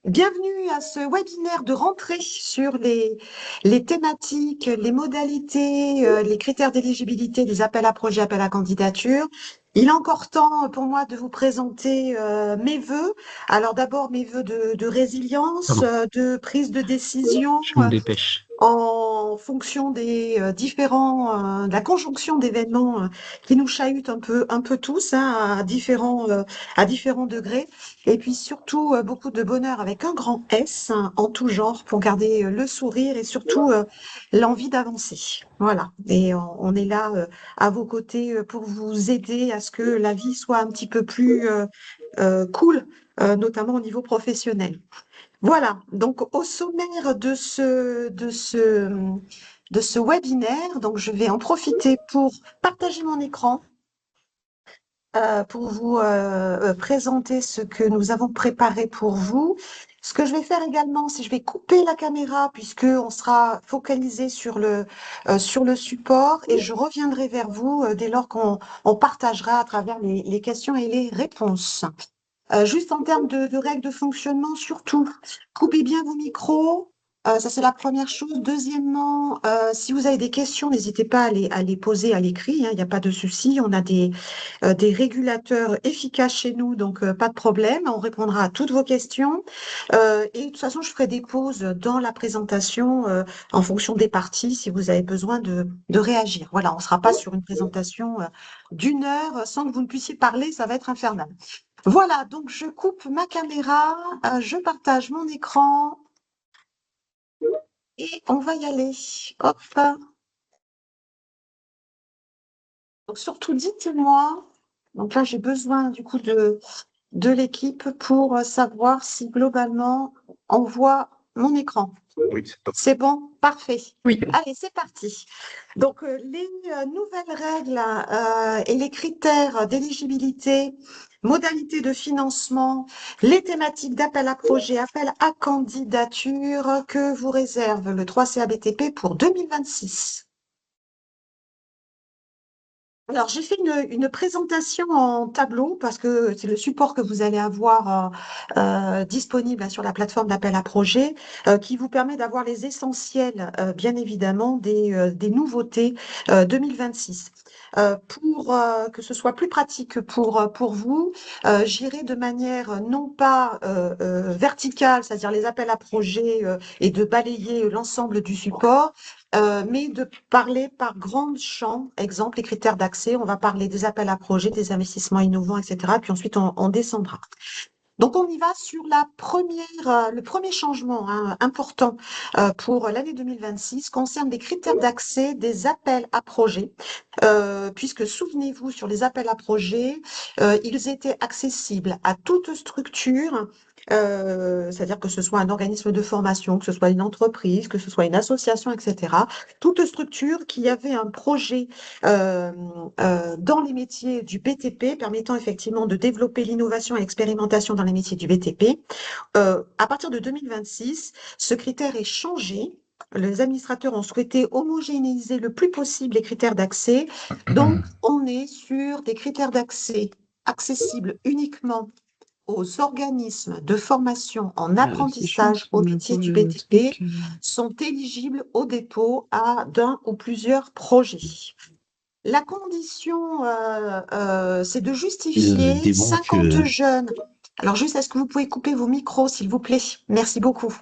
Bienvenue à ce webinaire de rentrée sur les thématiques, les modalités, les critères d'éligibilité des appels à projets, appels à candidature. Il est encore temps pour moi de vous présenter mes vœux. Alors d'abord mes vœux de résilience, Pardon, de prise de décision, je me dépêche. en fonction des de la conjonction d'événements qui nous chahutent un peu tous, hein, à différents degrés. Et puis surtout, beaucoup de bonheur avec un grand S, hein, en tout genre, pour garder le sourire et surtout l'envie d'avancer. Voilà. Et on est là à vos côtés pour vous aider à ce que la vie soit un petit peu plus cool, notamment au niveau professionnel. Voilà. Donc, au sommaire de ce webinaire, donc je vais en profiter pour partager mon écran pour vous présenter ce que nous avons préparé pour vous. Ce que je vais faire également, c'est je vais couper la caméra puisque on sera focalisé sur le support et je reviendrai vers vous dès lors qu'on partagera à travers les questions et les réponses. Juste en termes de règles de fonctionnement, surtout, coupez bien vos micros. Ça, c'est la première chose. Deuxièmement, si vous avez des questions, n'hésitez pas à les poser à l'écrit, hein, il n'y a pas de souci. On a des régulateurs efficaces chez nous, donc pas de problème. On répondra à toutes vos questions. Et de toute façon, je ferai des pauses dans la présentation en fonction des parties si vous avez besoin de réagir. Voilà, on ne sera pas sur une présentation d'une heure sans que vous ne puissiez parler, ça va être infernal. Voilà, donc je coupe ma caméra, je partage mon écran et on va y aller. Hop. Donc surtout dites-moi, donc là j'ai besoin du coup de l'équipe pour savoir si globalement on voit mon écran. Oui, c'est top. C'est bon? Parfait. Oui. Allez, c'est parti. Donc, les nouvelles règles et les critères d'éligibilité, modalités de financement, les thématiques d'appel à projet, appel à candidature que vous réserve le 3CABTP pour 2026. Alors, j'ai fait une présentation en tableau parce que c'est le support que vous allez avoir disponible là, sur la plateforme d'appel à projet qui vous permet d'avoir les essentiels, bien évidemment, des nouveautés 2026. Pour que ce soit plus pratique pour vous, j'irai de manière non pas verticale, c'est-à-dire les appels à projet et de balayer l'ensemble du support, mais de parler par grands champs, exemple les critères d'accès, on va parler des appels à projets, des investissements innovants, etc. Puis ensuite, on descendra. Donc, on y va sur le premier changement hein, important pour l'année 2026 concerne les critères d'accès des appels à projets, puisque souvenez-vous, sur les appels à projets, ils étaient accessibles à toute structure, c'est-à-dire que ce soit un organisme de formation, que ce soit une entreprise, que ce soit une association, etc. Toute structure qui avait un projet euh, dans les métiers du BTP permettant effectivement de développer l'innovation et l'expérimentation dans les métiers du BTP. À partir de 2026, ce critère est changé. Les administrateurs ont souhaité homogénéiser le plus possible les critères d'accès. Donc, on est sur des critères d'accès accessibles uniquement aux organismes de formation en Alors, si je suis en apprentissage train au de métier du m'ouvrir le BTP truc, sont éligibles au dépôt d'un ou plusieurs projets. La condition, c'est de justifier des banques. 50 jeunes. Alors juste, est-ce que vous pouvez couper vos micros, s'il vous plaît? Merci beaucoup.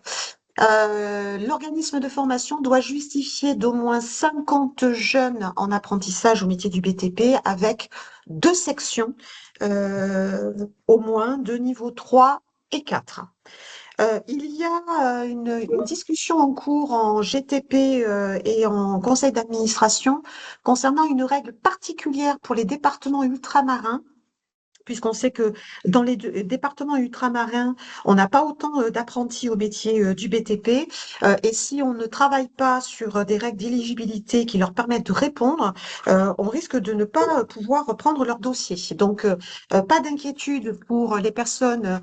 L'organisme de formation doit justifier d'au moins 50 jeunes en apprentissage au métier du BTP avec 2 sections, au moins de niveau 3 et 4. Il y a une discussion en cours en GTP et en conseil d'administration concernant une règle particulière pour les départements ultramarins puisqu'on sait que dans les départements ultramarins, on n'a pas autant d'apprentis au métier du BTP. Et si on ne travaille pas sur des règles d'éligibilité qui leur permettent de répondre, on risque de ne pas pouvoir reprendre leur dossier. Donc, pas d'inquiétude pour les personnes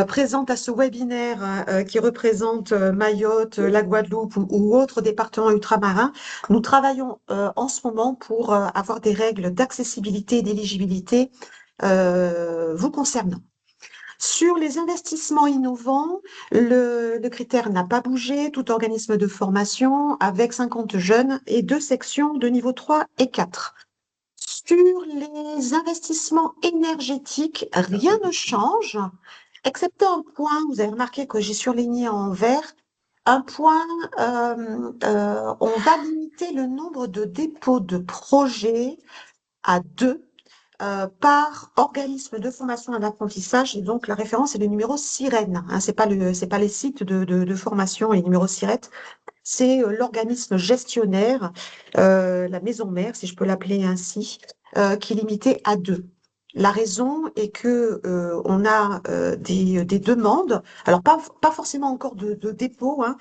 présentes à ce webinaire qui représentent Mayotte, la Guadeloupe ou autres départements ultramarins. Nous travaillons en ce moment pour avoir des règles d'accessibilité et d'éligibilité vous concernant. Sur les investissements innovants, le critère n'a pas bougé, tout organisme de formation avec 50 jeunes et 2 sections de niveau 3 et 4. Sur les investissements énergétiques, rien ne change, excepté un point, vous avez remarqué que j'ai surligné en vert, un point, on va limiter le nombre de dépôts de projets à 2 par organisme de formation et d'apprentissage. Et donc, la référence est le numéro SIREN. Hein, c'est pas les sites de formation et les numéros SIRET. C'est l'organisme gestionnaire, la maison mère, si je peux l'appeler ainsi, qui est limité à 2. La raison est que on a des demandes, alors pas forcément encore de dépôt, hein,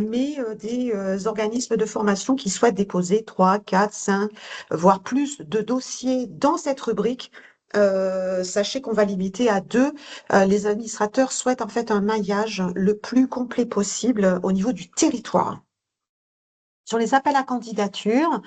mais des organismes de formation qui souhaitent déposer 3, 4, 5, voire plus de dossiers dans cette rubrique. Sachez qu'on va limiter à 2. Les administrateurs souhaitent en fait un maillage le plus complet possible au niveau du territoire. Sur les appels à candidature,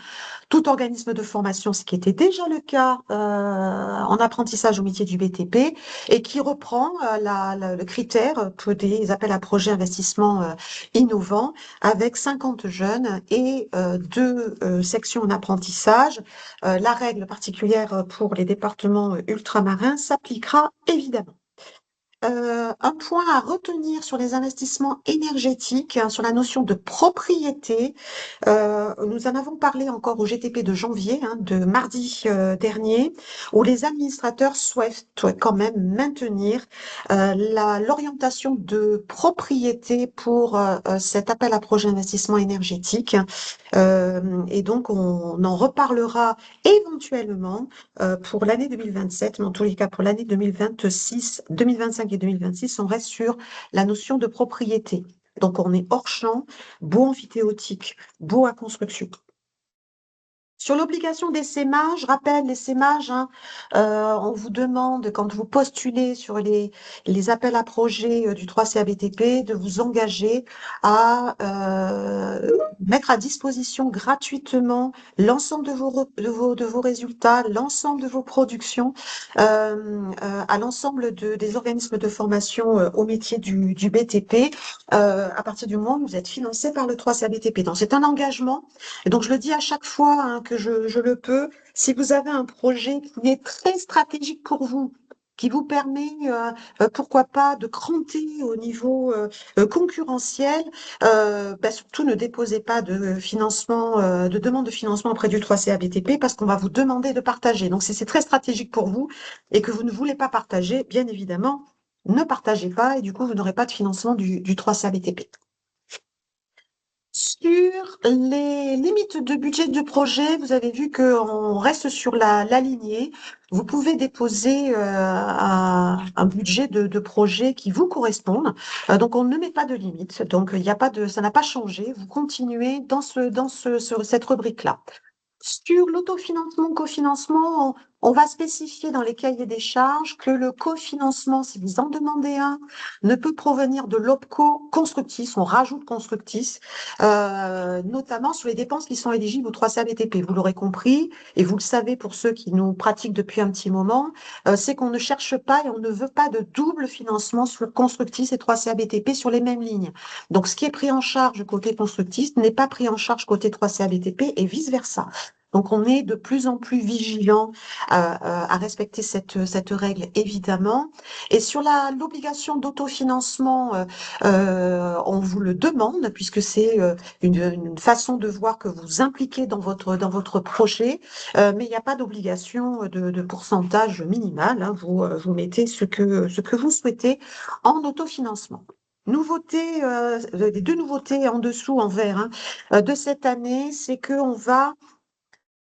tout organisme de formation, ce qui était déjà le cas en apprentissage au métier du BTP, et qui reprend le critère pour des appels à projets investissement innovants avec 50 jeunes et 2 sections en apprentissage. La règle particulière pour les départements ultramarins s'appliquera évidemment. Un point à retenir sur les investissements énergétiques, hein, sur la notion de propriété. Nous en avons parlé encore au GTP de janvier, hein, de mardi dernier, où les administrateurs souhaitent quand même maintenir l'orientation de propriété pour cet appel à projet investissement énergétique. Et donc, on en reparlera éventuellement pour l'année 2027, mais en tous les cas pour l'année 2026, 2025 et 2026, on reste sur la notion de propriété. Donc, on est hors champ, beau amphithéotique, beau à construction. Sur l'obligation d'essaimage, je rappelle l'essaimage, hein, on vous demande, quand vous postulez sur les appels à projets du 3CABTP, de vous engager à mettre à disposition gratuitement l'ensemble de vos résultats, l'ensemble de vos productions, à l'ensemble des organismes de formation au métier du BTP, à partir du moment où vous êtes financé par le 3CABTP. Donc, c'est un engagement. Et donc, je le dis à chaque fois hein, que je le peux, si vous avez un projet qui est très stratégique pour vous, qui vous permet, pourquoi pas, de cranter au niveau concurrentiel, surtout ne déposez pas de financement, de demande de financement auprès du 3CABTP parce qu'on va vous demander de partager. Donc, si c'est très stratégique pour vous et que vous ne voulez pas partager, bien évidemment, ne partagez pas et du coup, vous n'aurez pas de financement du 3CABTP. Sur les limites de budget de projet, vous avez vu qu'on reste sur la lignée. Vous pouvez déposer un budget de projet qui vous corresponde. Donc, on ne met pas de limite. Donc, il n'y a pas ça n'a pas changé. Vous continuez dans cette rubrique-là. Sur l'autofinancement, cofinancement, on va spécifier dans les cahiers des charges que le cofinancement, si vous en demandez un, ne peut provenir de l'OPCO constructif, on rajoute constructif, notamment sur les dépenses qui sont éligibles au 3CABTP. Vous l'aurez compris, et vous le savez pour ceux qui nous pratiquent depuis un petit moment, c'est qu'on ne cherche pas et on ne veut pas de double financement sur constructif et 3CABTP sur les mêmes lignes. Donc, ce qui est pris en charge côté constructif n'est pas pris en charge côté 3CABTP et vice-versa. Donc, on est de plus en plus vigilant à respecter cette règle, évidemment. Et sur l'obligation d'autofinancement, on vous le demande, puisque c'est une façon de voir que vous impliquez dans votre projet, mais il n'y a pas d'obligation de pourcentage minimal. Hein, vous mettez ce que vous souhaitez en autofinancement. Nouveauté, les 2 nouveautés en dessous, en vert, hein, de cette année, c'est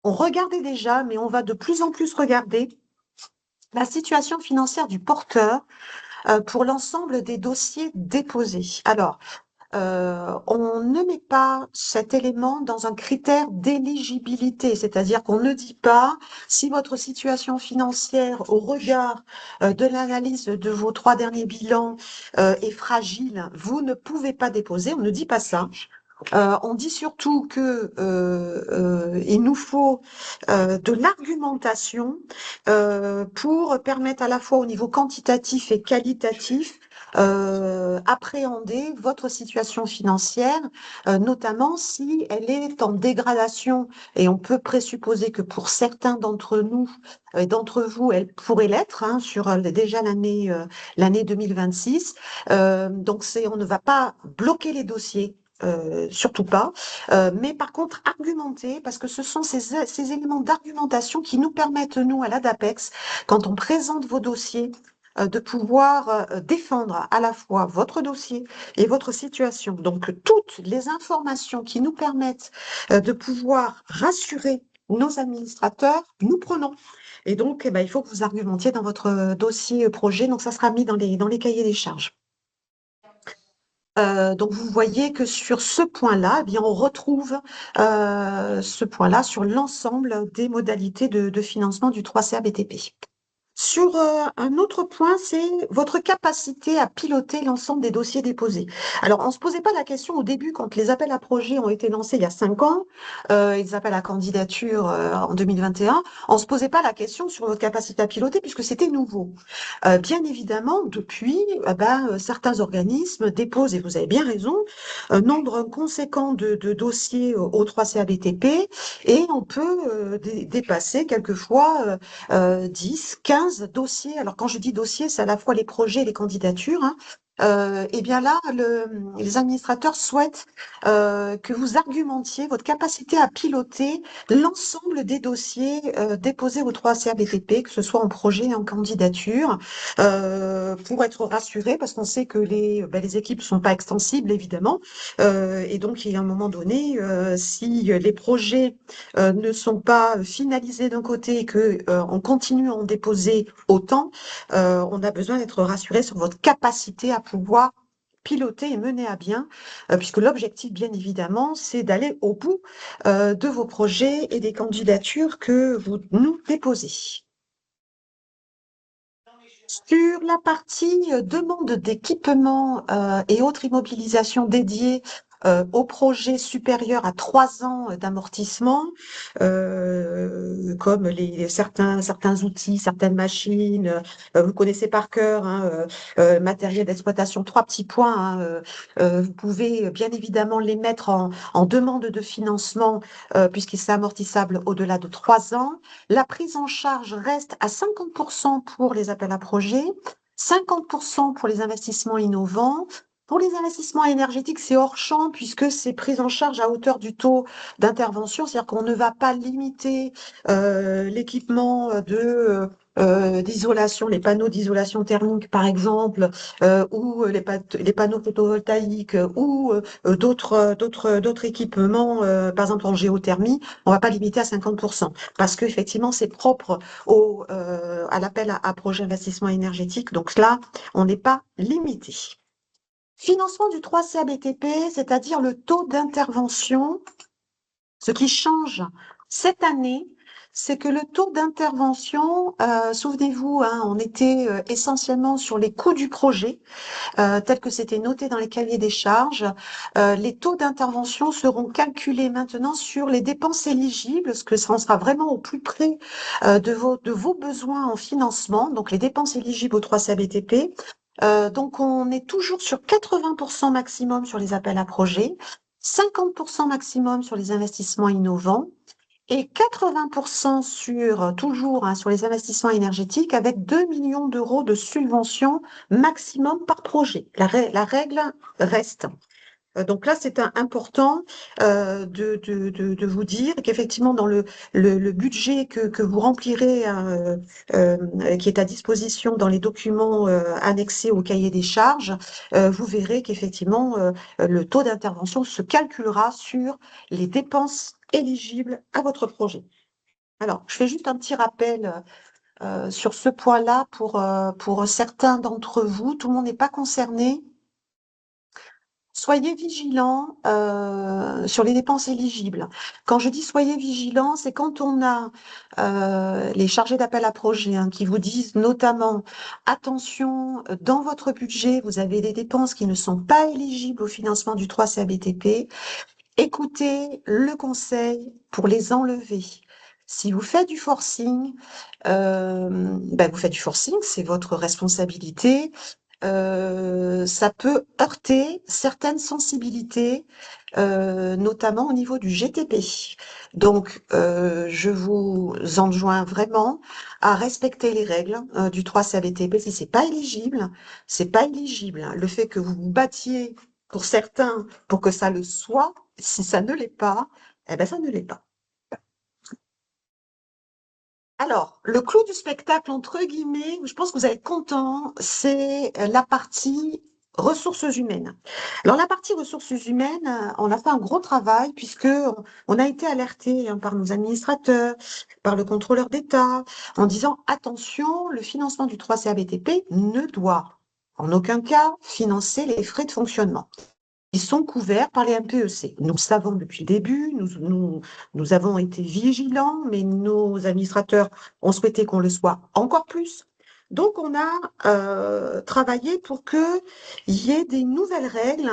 on regardait déjà, mais on va de plus en plus regarder la situation financière du porteur pour l'ensemble des dossiers déposés. Alors, on ne met pas cet élément dans un critère d'éligibilité, c'est-à-dire qu'on ne dit pas si votre situation financière au regard de l'analyse de vos 3 derniers bilans est fragile, vous ne pouvez pas déposer, on ne dit pas ça. On dit surtout que il nous faut de l'argumentation pour permettre à la fois au niveau quantitatif et qualitatif appréhender votre situation financière, notamment si elle est en dégradation. Et on peut présupposer que pour certains d'entre nous, d'entre vous, elle pourrait l'être hein, sur déjà l'année 2026. Donc on ne va pas bloquer les dossiers. Surtout pas, mais par contre argumenter, parce que ce sont ces éléments d'argumentation qui nous permettent, nous, à l'ADAPEX, quand on présente vos dossiers, de pouvoir défendre à la fois votre dossier et votre situation. Donc, toutes les informations qui nous permettent de pouvoir rassurer nos administrateurs, nous prenons. Et donc, eh ben, il faut que vous argumentiez dans votre dossier projet. Donc, ça sera mis dans les cahiers des charges. Donc vous voyez que sur ce point-là, eh bien, on retrouve ce point-là sur l'ensemble des modalités de financement du 3CA BTP. Sur un autre point, c'est votre capacité à piloter l'ensemble des dossiers déposés. Alors, on ne se posait pas la question au début, quand les appels à projets ont été lancés il y a 5 ans, les appels à candidature en 2021, on ne se posait pas la question sur votre capacité à piloter puisque c'était nouveau. Bien évidemment, depuis, certains organismes déposent, et vous avez bien raison, un nombre conséquent de dossiers au 3CA BTP et on peut dépasser quelquefois 10, 15 dossiers. Alors, quand je dis dossiers, c'est à la fois les projets et les candidatures. Hein. Eh bien là, les administrateurs souhaitent que vous argumentiez votre capacité à piloter l'ensemble des dossiers déposés au 3CA BTP, que ce soit en projet et en candidature, pour être rassurés, parce qu'on sait que les équipes ne sont pas extensibles, évidemment. Et donc, il y a un moment donné, si les projets ne sont pas finalisés d'un côté et que on continue à en déposer autant, on a besoin d'être rassuré sur votre capacité à pouvoir piloter et mener à bien, puisque l'objectif, bien évidemment, c'est d'aller au bout de vos projets et des candidatures que vous nous déposez. Sur la partie demande d'équipement et autres immobilisations dédiées aux projets supérieurs à 3 ans d'amortissement, comme certains outils, certaines machines, vous connaissez par cœur, hein, matériel d'exploitation, 3 petits points. Hein, vous pouvez bien évidemment les mettre en demande de financement puisqu'il est amortissable au-delà de 3 ans. La prise en charge reste à 50% pour les appels à projets, 50% pour les investissements innovants. Pour les investissements énergétiques, c'est hors champ puisque c'est pris en charge à hauteur du taux d'intervention, c'est-à-dire qu'on ne va pas limiter l'équipement d'isolation, les panneaux d'isolation thermique par exemple, ou les panneaux photovoltaïques ou d'autres équipements, par exemple en géothermie, on ne va pas limiter à 50% parce qu'effectivement, c'est propre à l'appel à projet investissement énergétique. Donc là, on n'est pas limité. Financement du 3CA BTP, c'est-à-dire le taux d'intervention. Ce qui change cette année, c'est que le taux d'intervention, souvenez-vous, hein, on était essentiellement sur les coûts du projet, tel que c'était noté dans les cahiers des charges. Les taux d'intervention seront calculés maintenant sur les dépenses éligibles, ce que ça en sera vraiment au plus près de vos besoins en financement, donc les dépenses éligibles au 3CA BTP. Donc, on est toujours sur 80% maximum sur les appels à projets, 50% maximum sur les investissements innovants et 80% toujours hein, sur les investissements énergétiques avec 2 millions d'euros de subventions maximum par projet. La règle reste. Donc là, c'est important de vous dire qu'effectivement, dans le budget que vous remplirez, qui est à disposition dans les documents annexés au cahier des charges, vous verrez qu'effectivement, le taux d'intervention se calculera sur les dépenses éligibles à votre projet. Alors, je fais juste un petit rappel sur ce point-là pour certains d'entre vous. Tout le monde n'est pas concerné. soyez vigilants sur les dépenses éligibles. Quand je dis soyez vigilants, c'est quand on a les chargés d'appel à projet qui vous disent notamment attention, dans votre budget, vous avez des dépenses qui ne sont pas éligibles au financement du 3CABTP. Écoutez le conseil pour les enlever. Si vous faites du forcing, vous faites du forcing, c'est votre responsabilité. Ça peut heurter certaines sensibilités, notamment au niveau du GTP. Donc, je vous enjoins vraiment à respecter les règles du 3CABTP. Si c'est pas éligible, c'est pas éligible. Le fait que vous vous battiez pour certains pour que ça le soit, si ça ne l'est pas, eh ben ça ne l'est pas. Alors, le clou du spectacle, entre guillemets, je pense que vous allez être content, c'est la partie ressources humaines. Alors, la partie ressources humaines, on a fait un gros travail puisque on a été alerté par nos administrateurs, par le contrôleur d'État, en disant attention, le financement du 3CABTP ne doit en aucun cas financer les frais de fonctionnement. Ils sont couverts par les MPEC. Nous le savons depuis le début, nous avons été vigilants, mais nos administrateurs ont souhaité qu'on le soit encore plus. Donc, on a travaillé pour qu'il y ait des nouvelles règles,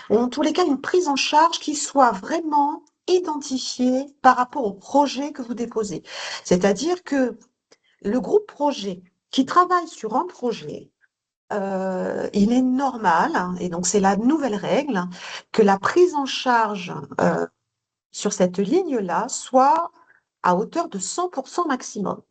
ou en tous les cas une prise en charge qui soit vraiment identifiée par rapport au projet que vous déposez. C'est-à-dire que le groupe projet qui travaille sur un projet, il est normal, et donc c'est la nouvelle règle, que la prise en charge sur cette ligne-là soit à hauteur de 100% maximum.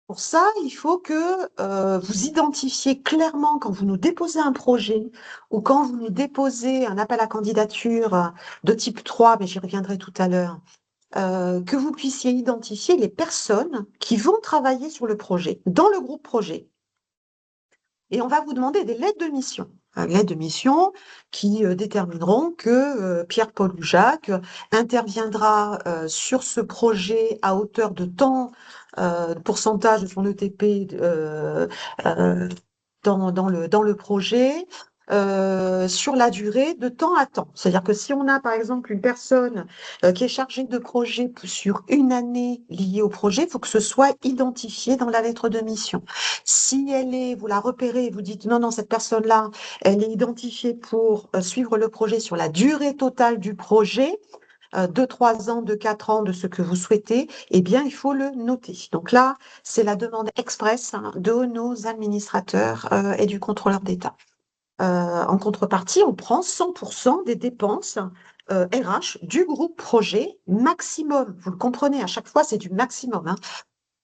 Pour ça, il faut que vous identifiez clairement quand vous nous déposez un projet ou quand vous nous déposez un appel à candidature de type 3, mais j'y reviendrai tout à l'heure, que vous puissiez identifier les personnes qui vont travailler sur le projet, dans le groupe projet. Et on va vous demander des lettres de mission. Lettres de mission qui détermineront que Pierre-Paul Jacques interviendra sur ce projet à hauteur de tant pourcentage de son ETP dans le projet, sur la durée de temps à temps. C'est-à-dire que si on a par exemple une personne qui est chargée de projet sur une année liée au projet, il faut que ce soit identifié dans la lettre de mission. Si vous la repérez et vous dites non, non, cette personne-là, elle est identifiée pour suivre le projet sur la durée totale du projet, de 3 ans, de 4 ans, de ce que vous souhaitez, eh bien, il faut le noter. Donc là, c'est la demande express de nos administrateurs et du contrôleur d'État. En contrepartie, on prend 100% des dépenses RH du groupe projet maximum. Vous le comprenez, à chaque fois, c'est du maximum.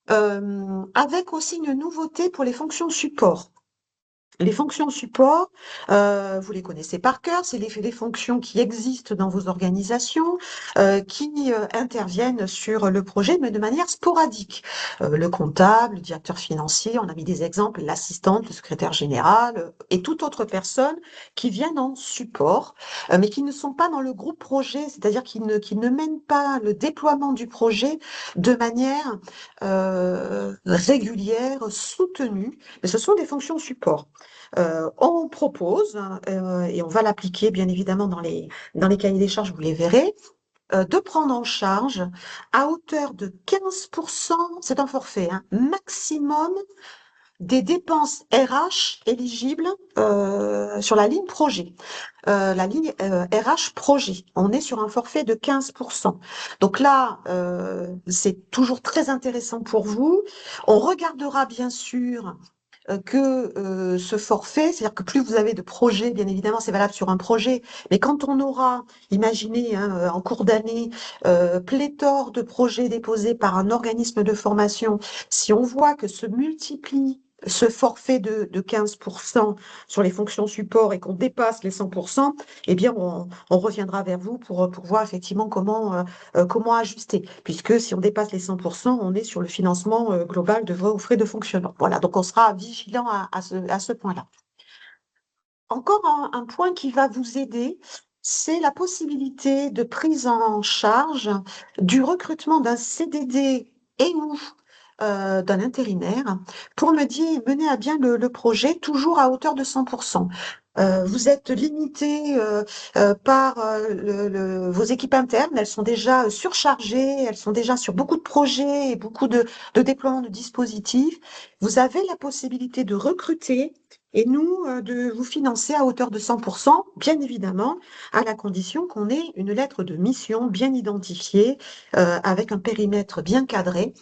Avec aussi une nouveauté pour les fonctions support. Les fonctions support, vous les connaissez par cœur, c'est les fonctions qui existent dans vos organisations, qui interviennent sur le projet, mais de manière sporadique. Le comptable, le directeur financier, on a mis des exemples, l'assistante, le secrétaire général, et toute autre personne qui viennent en support, mais qui ne sont pas dans le groupe projet, c'est-à-dire qui ne mènent pas le déploiement du projet de manière régulière, soutenue, mais ce sont des fonctions support. On propose, et on va l'appliquer bien évidemment dans les cahiers des charges, vous les verrez, de prendre en charge à hauteur de 15%, c'est un forfait, maximum des dépenses RH éligibles sur la ligne projet. La ligne RH projet, on est sur un forfait de 15%. Donc là, c'est toujours très intéressant pour vous. On regardera bien sûr que ce forfait, c'est-à-dire que plus vous avez de projets, bien évidemment, c'est valable sur un projet, mais quand on aura, imaginez, en cours d'année, pléthore de projets déposés par un organisme de formation, si on voit que se multiplie ce forfait de 15% sur les fonctions support et qu'on dépasse les 100%, eh bien, on reviendra vers vous pour voir effectivement comment ajuster. Puisque si on dépasse les 100%, on est sur le financement global de vos frais de fonctionnement. Voilà, donc on sera vigilant à ce point-là. Encore un point qui va vous aider, c'est la possibilité de prise en charge du recrutement d'un CDD et ou d'un intérimaire pour mener à bien le projet, toujours à hauteur de 100%. Vous êtes limité par vos équipes internes, elles sont déjà surchargées, elles sont déjà sur beaucoup de projets et beaucoup de déploiements de dispositifs. Vous avez la possibilité de recruter et nous de vous financer à hauteur de 100%, bien évidemment, à la condition qu'on ait une lettre de mission bien identifiée, avec un périmètre bien cadré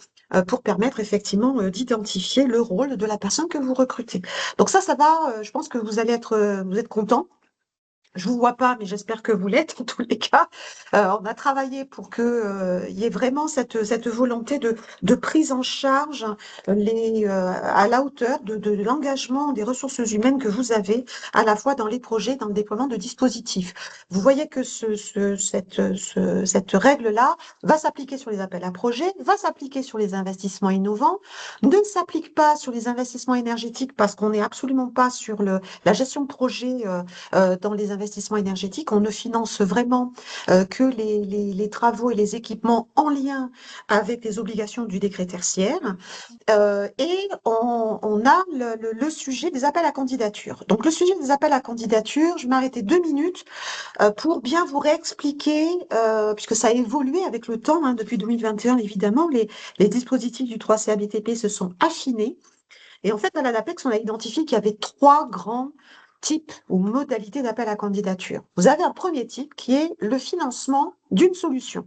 pour permettre effectivement d'identifier le rôle de la personne que vous recrutez. Donc ça va, je pense que vous êtes content. Je vous vois pas, mais j'espère que vous l'êtes en tous les cas. On a travaillé pour que il y ait vraiment cette volonté de prise en charge à la hauteur de l'engagement des ressources humaines que vous avez à la fois dans les projets, dans le déploiement de dispositifs. Vous voyez que cette règle-là va s'appliquer sur les appels à projets, va s'appliquer sur les investissements innovants, ne s'applique pas sur les investissements énergétiques parce qu'on n'est absolument pas sur la gestion de projet dans les investissements énergétiques. On ne finance vraiment que les travaux et les équipements en lien avec les obligations du décret tertiaire. Et on a le sujet des appels à candidature. Donc, le sujet des appels à candidature, je vais m'arrêter 2 minutes pour bien vous réexpliquer, puisque ça a évolué avec le temps, hein, depuis 2021, évidemment, les dispositifs du 3CABTP se sont affinés. Et en fait, à l'ANAPEX, on a identifié qu'il y avait 3 grands types ou modalités d'appel à candidature. Vous avez un premier type qui est le financement d'une solution.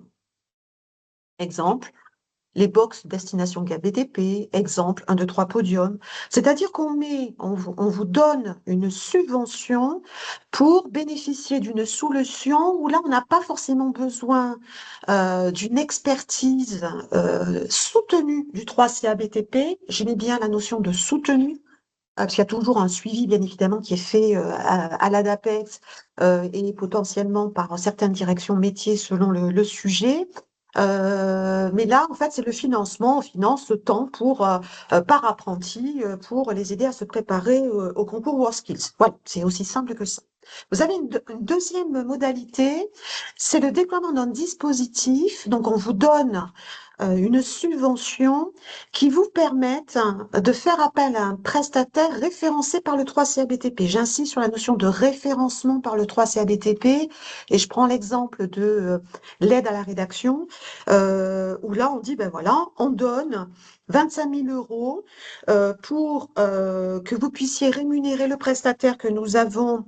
Exemple, les box destination GAP-BTP, exemple 1, 2, 3 podium. C'est-à-dire on vous donne une subvention pour bénéficier d'une solution où là, on n'a pas forcément besoin d'une expertise soutenue du 3CABTP. J'aimais bien la notion de soutenue. Parce qu'il y a toujours un suivi, bien évidemment, qui est fait à l'ADAPEX et potentiellement par certaines directions métiers selon le sujet. Mais là, en fait, c'est le financement. On finance ce temps par apprenti pour les aider à se préparer au concours WorldSkills. Voilà, c'est aussi simple que ça. Vous avez une deuxième modalité, c'est le déploiement d'un dispositif. Donc, on vous donne une subvention qui vous permette de faire appel à un prestataire référencé par le 3CABTP. J'insiste sur la notion de référencement par le 3CABTP et je prends l'exemple de l'aide à la rédaction où là on dit ben voilà, on donne 25 000 euros pour que vous puissiez rémunérer le prestataire que nous avons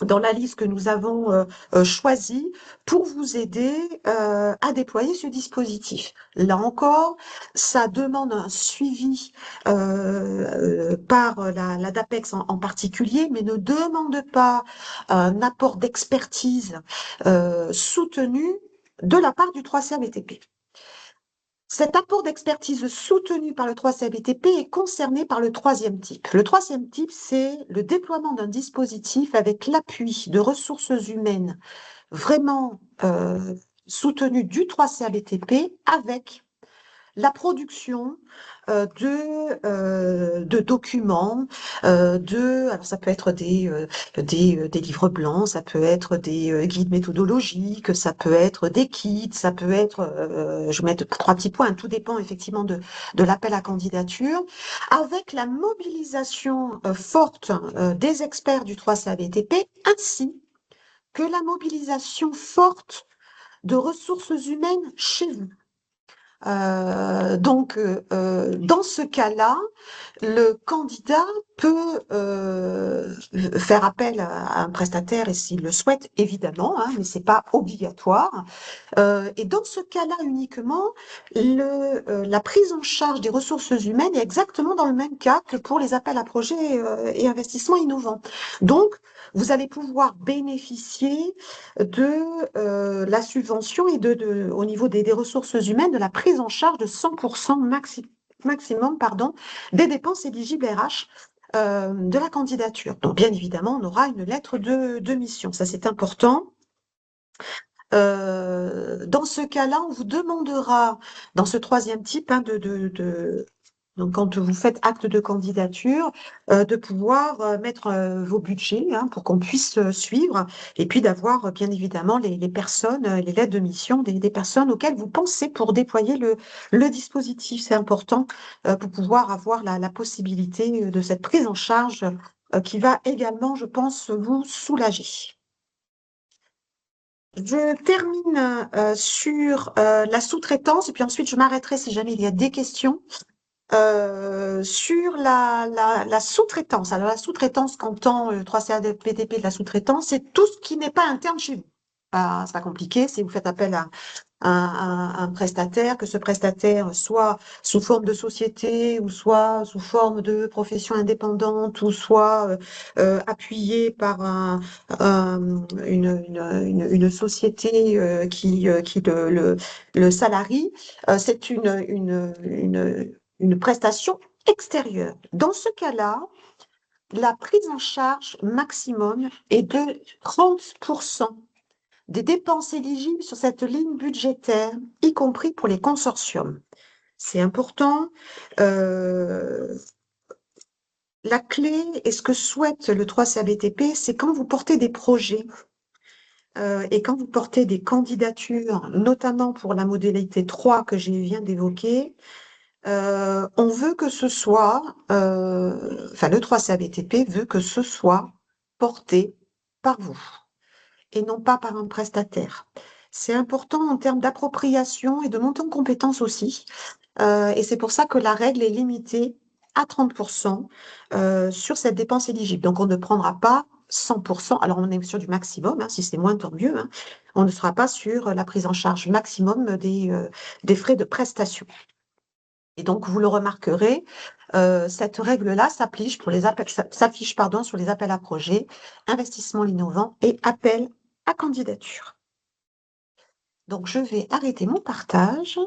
dans la liste que nous avons choisie pour vous aider à déployer ce dispositif. Là encore, ça demande un suivi par la DAPEX en particulier, mais ne demande pas un apport d'expertise soutenu de la part du 3CABTP. Cet apport d'expertise soutenu par le 3CABTP est concerné par le troisième type. Le troisième type, c'est le déploiement d'un dispositif avec l'appui de ressources humaines vraiment soutenu du 3CABTP avec la production de documents, alors ça peut être des livres blancs, ça peut être des guides méthodologiques, ça peut être des kits, ça peut être, je vais mettre 3 petits points, tout dépend effectivement de l'appel à candidature, avec la mobilisation forte des experts du 3CABTP, ainsi que la mobilisation forte de ressources humaines chez vous. Donc, dans ce cas-là, le candidat peut faire appel à un prestataire et s'il le souhaite, évidemment, hein, mais c'est pas obligatoire. Et dans ce cas-là uniquement, la prise en charge des ressources humaines est exactement dans le même cas que pour les appels à projets et investissements innovants. Donc, vous allez pouvoir bénéficier de la subvention et au niveau des ressources humaines, de la prise en charge de 100% maximum des dépenses éligibles RH de la candidature. Donc, bien évidemment, on aura une lettre de mission. Ça, c'est important. Dans ce cas-là, on vous demandera, dans ce troisième type, hein, Donc, quand vous faites acte de candidature, de pouvoir mettre vos budgets hein, pour qu'on puisse suivre et puis d'avoir bien évidemment les personnes, les lettres de mission des personnes auxquelles vous pensez pour déployer le dispositif. C'est important pour pouvoir avoir la possibilité de cette prise en charge qui va également, je pense, vous soulager. Je termine sur la sous-traitance et puis ensuite je m'arrêterai si jamais il y a des questions. Sur la sous-traitance. Alors, la sous-traitance, qu'entend le 3CABTP de la sous-traitance, c'est tout ce qui n'est pas interne chez vous. C'est pas compliqué, si vous faites appel à un prestataire, que ce prestataire soit sous forme de société ou soit sous forme de profession indépendante ou soit appuyé par une société qui le salarie, c'est une prestation extérieure. Dans ce cas-là, la prise en charge maximum est de 30% des dépenses éligibles sur cette ligne budgétaire, y compris pour les consortiums. C'est important. La clé et ce que souhaite le 3CABTP, c'est quand vous portez des projets et quand vous portez des candidatures, notamment pour la modalité 3 que je viens d'évoquer, on veut que ce soit, le 3CABTP veut que ce soit porté par vous et non pas par un prestataire. C'est important en termes d'appropriation et de montée en compétences aussi. Et c'est pour ça que la règle est limitée à 30% sur cette dépense éligible. Donc, on ne prendra pas 100%. Alors, on est sur du maximum. Hein, si c'est moins, tant mieux. Hein. On ne sera pas sur la prise en charge maximum des frais de prestation. Et donc, vous le remarquerez, cette règle-là s'affiche sur les appels à projets, investissements innovants et appels à candidature. Donc, je vais arrêter mon partage.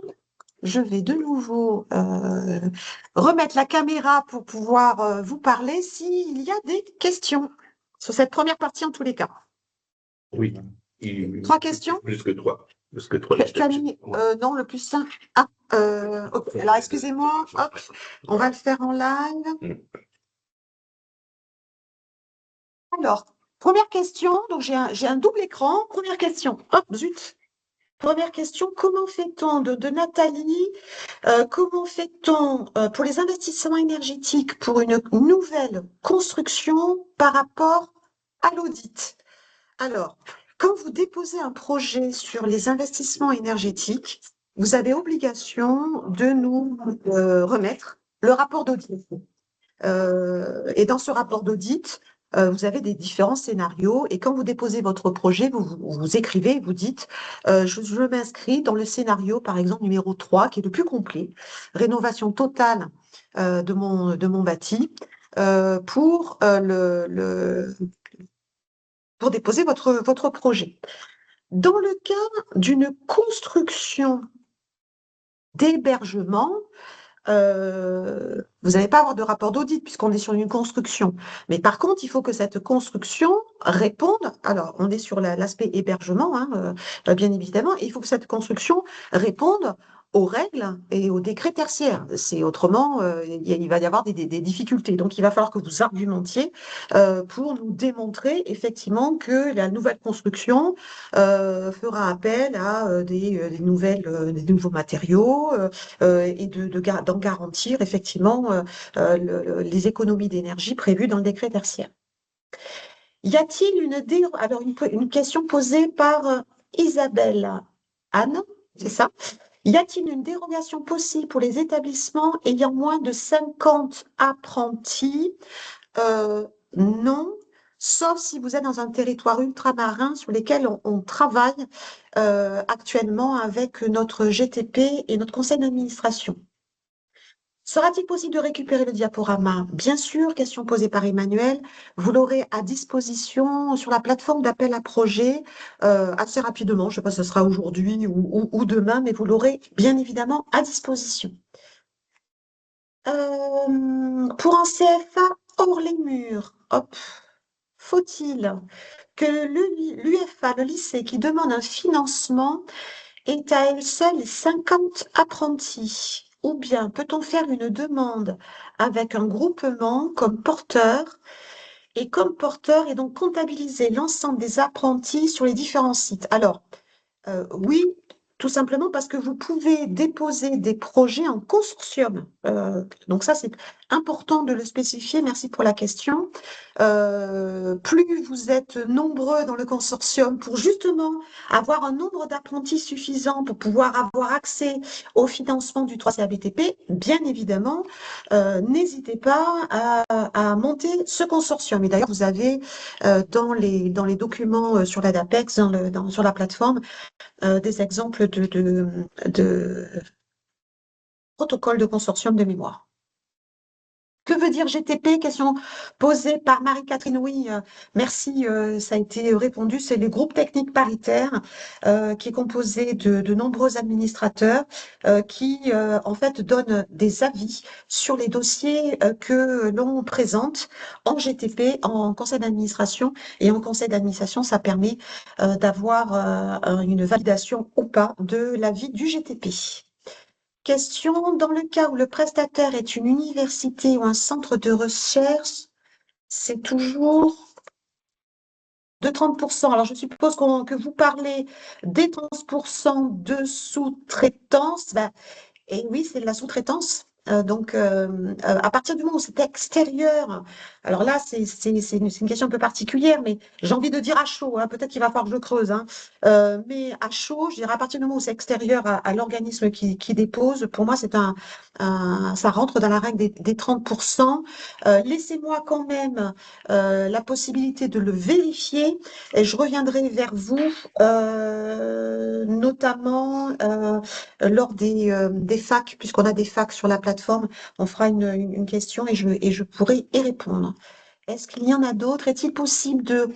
Je vais de nouveau remettre la caméra pour pouvoir vous parler s'il y a des questions sur cette première partie en tous les cas. Oui. 3 questions? Plus que 3. Plus que 3. Camille, non, le plus simple. Ok. Alors, excusez-moi, hop, on va le faire en live. Alors, première question, donc j'ai un double écran. Première question, hop, zut. Première question, comment fait-on de Nathalie, comment fait-on pour les investissements énergétiques pour une nouvelle construction par rapport à l'audit? Alors, quand vous déposez un projet sur les investissements énergétiques, vous avez obligation de nous remettre le rapport d'audit. Et dans ce rapport d'audit, vous avez des différents scénarios. Et quand vous déposez votre projet, vous écrivez, vous dites, je m'inscris dans le scénario, par exemple, numéro 3, qui est le plus complet, rénovation totale de mon bâti, pour déposer votre projet. Dans le cas d'une construction d'hébergement, vous n'allez pas avoir de rapport d'audit puisqu'on est sur une construction. Mais par contre, il faut que cette construction réponde. Alors, on est sur l'aspect hébergement, hein, bien évidemment, et il faut que cette construction réponde aux règles et aux décrets tertiaires. C'est autrement, il va y avoir des difficultés. Donc, il va falloir que vous argumentiez pour nous démontrer effectivement que la nouvelle construction fera appel à des nouveaux matériaux et d'en garantir effectivement les économies d'énergie prévues dans le décret tertiaire. Y a-t-il alors une question posée par Isabelle Anne, c'est ça? Y a-t-il une dérogation possible pour les établissements ayant moins de 50 apprentis? Non, sauf si vous êtes dans un territoire ultramarin sur lequel on travaille actuellement avec notre GTP et notre conseil d'administration. Sera-t-il possible de récupérer le diaporama? Bien sûr, question posée par Emmanuel. Vous l'aurez à disposition sur la plateforme d'appel à projet assez rapidement. Je ne sais pas si ce sera aujourd'hui ou demain, mais vous l'aurez bien évidemment à disposition. Pour un CFA hors les murs, faut-il que l'UFA, le lycée qui demande un financement, ait à elle seule 50 apprentis? ou bien peut-on faire une demande avec un groupement comme porteur et donc comptabiliser l'ensemble des apprentis sur les différents sites? Alors, oui, tout simplement parce que vous pouvez déposer des projets en consortium. Donc ça, c'est important de le spécifier. Merci pour la question. Plus vous êtes nombreux dans le consortium pour justement avoir un nombre d'apprentis suffisant pour pouvoir avoir accès au financement du 3CABTP, bien évidemment, n'hésitez pas à monter ce consortium. Et d'ailleurs, vous avez dans les documents sur l'ADAPEX, sur la plateforme, des exemples de protocole de consortium de mémoire. Que veut dire GTP? Question posée par Marie-Catherine. Oui, merci, ça a été répondu. C'est le groupe technique paritaire qui est composé de nombreux administrateurs qui, en fait, donnent des avis sur les dossiers que l'on présente en GTP, en conseil d'administration. Et en conseil d'administration, ça permet d'avoir une validation ou pas de l'avis du GTP. Question, dans le cas où le prestataire est une université ou un centre de recherche, c'est toujours de 30%. Alors, je suppose que vous parlez des 30% de sous-traitance. Et oui, c'est de la sous-traitance. À partir du moment où c'est extérieur, alors là, c'est une question un peu particulière, mais j'ai envie de dire à chaud, hein, peut-être qu'il va falloir que je creuse, hein. Mais à chaud, je dirais à partir du moment où c'est extérieur à l'organisme qui dépose, pour moi, ça rentre dans la règle des 30%. Laissez-moi quand même la possibilité de le vérifier et je reviendrai vers vous, notamment lors des facs, puisqu'on a des facs sur la plateforme, on fera une question et je pourrai y répondre. Est-ce qu'il y en a d'autres? Est-il possible de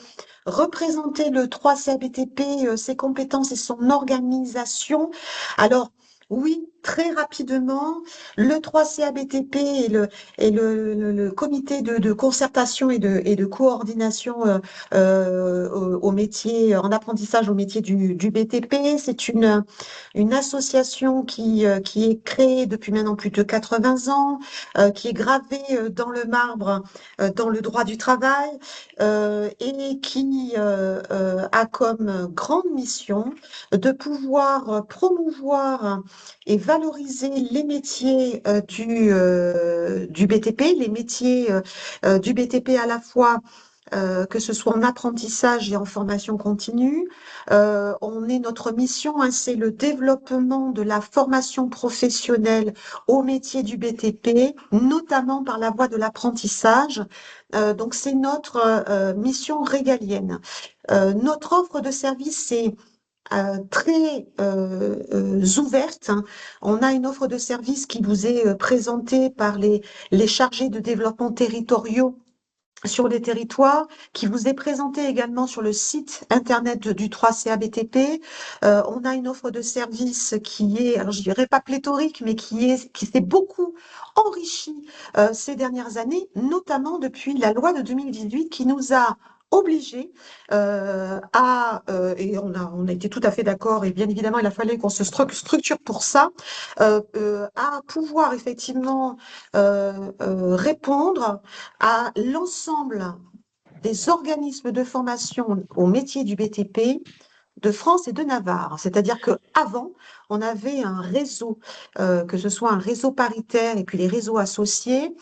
représenter le 3CABTP, ses compétences et son organisation? Alors, oui, très rapidement, le 3CABTP et le comité de concertation et de coordination au métier, en apprentissage au métier du BTP, c'est une association qui est créée depuis maintenant plus de 80 ans, qui est gravée dans le marbre, dans le droit du travail, et qui a comme grande mission de pouvoir promouvoir et valoriser les métiers du BTP, les métiers du BTP à la fois que ce soit en apprentissage et en formation continue. Notre mission, hein, c'est le développement de la formation professionnelle au métier du BTP, notamment par la voie de l'apprentissage. Donc, c'est notre mission régalienne. Notre offre de service est très ouverte, hein. On a une offre de service qui vous est présentée par les chargés de développement territoriaux sur les territoires, qui vous est présenté également sur le site internet du 3CABTP. On a une offre de service qui est, alors je dirais pas pléthorique, mais qui s'est beaucoup enrichie ces dernières années, notamment depuis la loi de 2018 qui nous a obligés et on a été tout à fait d'accord, et bien évidemment, il a fallu qu'on se structure pour ça, à pouvoir effectivement répondre à l'ensemble des organismes de formation au métier du BTP de France et de Navarre. C'est-à-dire qu'avant, on avait un réseau, que ce soit un réseau paritaire et puis les réseaux associés,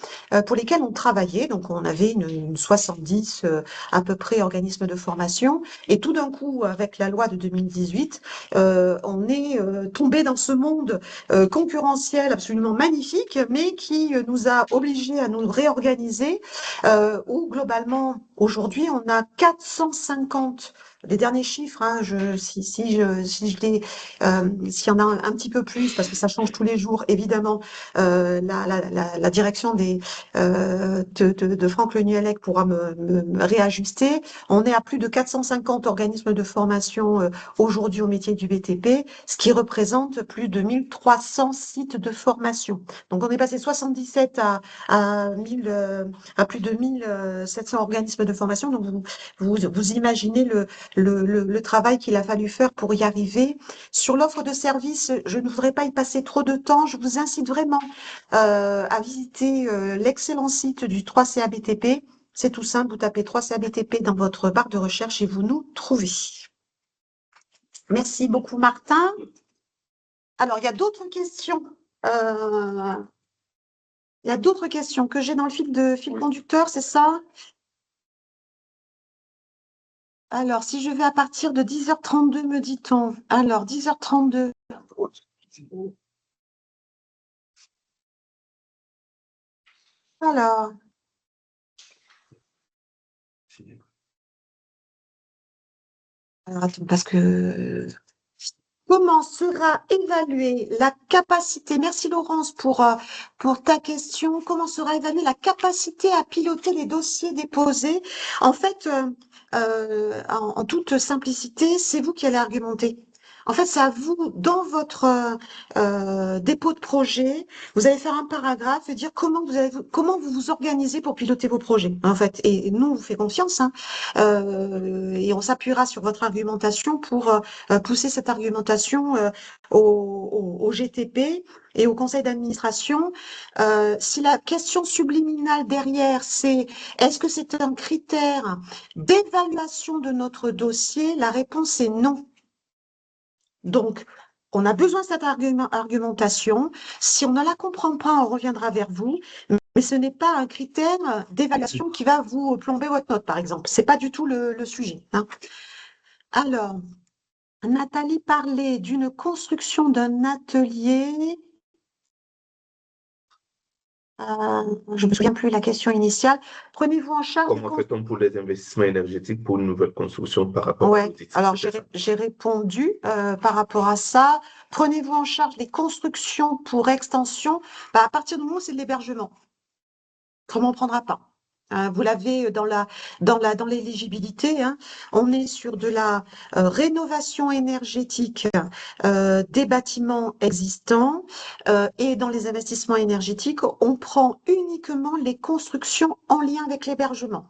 pour lesquels on travaillait. Donc, on avait une 70 à peu près organismes de formation. Et tout d'un coup, avec la loi de 2018, on est tombé dans ce monde concurrentiel absolument magnifique, mais qui nous a obligés à nous réorganiser, où globalement, aujourd'hui, on a 450 les derniers chiffres, hein, s'il y en a un petit peu plus, parce que ça change tous les jours, évidemment, la direction de Franck Le Nuellec pourra me réajuster. On est à plus de 450 organismes de formation aujourd'hui au métier du BTP, ce qui représente plus de 1300 sites de formation. Donc on est passé 77 à plus de 1700 organismes de formation. Donc vous imaginez le travail qu'il a fallu faire pour y arriver. Sur l'offre de service, service, je ne voudrais pas y passer trop de temps. Je vous incite vraiment à visiter l'excellent site du 3CABTP. C'est tout simple, vous tapez 3CABTP dans votre barre de recherche et vous nous trouvez. Merci beaucoup, Martin. Alors, il y a d'autres questions. Il y a d'autres questions que j'ai dans le fil conducteur, c'est ça? Alors, si je vais à partir de 10h32, me dit-on. Alors, 10h32. Alors, attends, parce que comment sera évaluée la capacité, merci Laurence pour ta question, comment sera évaluée la capacité à piloter les dossiers déposés? En fait, en toute simplicité, c'est vous qui allez argumenter. En fait, c'est à vous, dans votre dépôt de projet, vous allez faire un paragraphe et dire comment vous vous organisez pour piloter vos projets, en fait. Et nous, on vous fait confiance, hein, et on s'appuiera sur votre argumentation pour pousser cette argumentation au GTP et au conseil d'administration. Si la question subliminale derrière, c'est est-ce que c'est un critère d'évaluation de notre dossier? La réponse est non. Donc, on a besoin de cette argumentation. Si on ne la comprend pas, on reviendra vers vous. Mais ce n'est pas un critère d'évaluation qui va vous plomber votre note, par exemple. Ce n'est pas du tout le sujet, hein. Alors, Nathalie parlait d'une construction d'un atelier. Je ne me souviens plus la question initiale. Prenez-vous en charge. Comment fait-on pour les investissements énergétiques pour une nouvelle construction par rapport Ouais. à l'audit? Alors j'ai répondu par rapport à ça. Prenez-vous en charge des constructions pour extension. Bah, à partir du moment où c'est de l'hébergement, comment on ne prendra pas? Vous l'avez dans l'éligibilité, hein. On est sur de la rénovation énergétique des bâtiments existants et dans les investissements énergétiques, on prend uniquement les constructions en lien avec l'hébergement.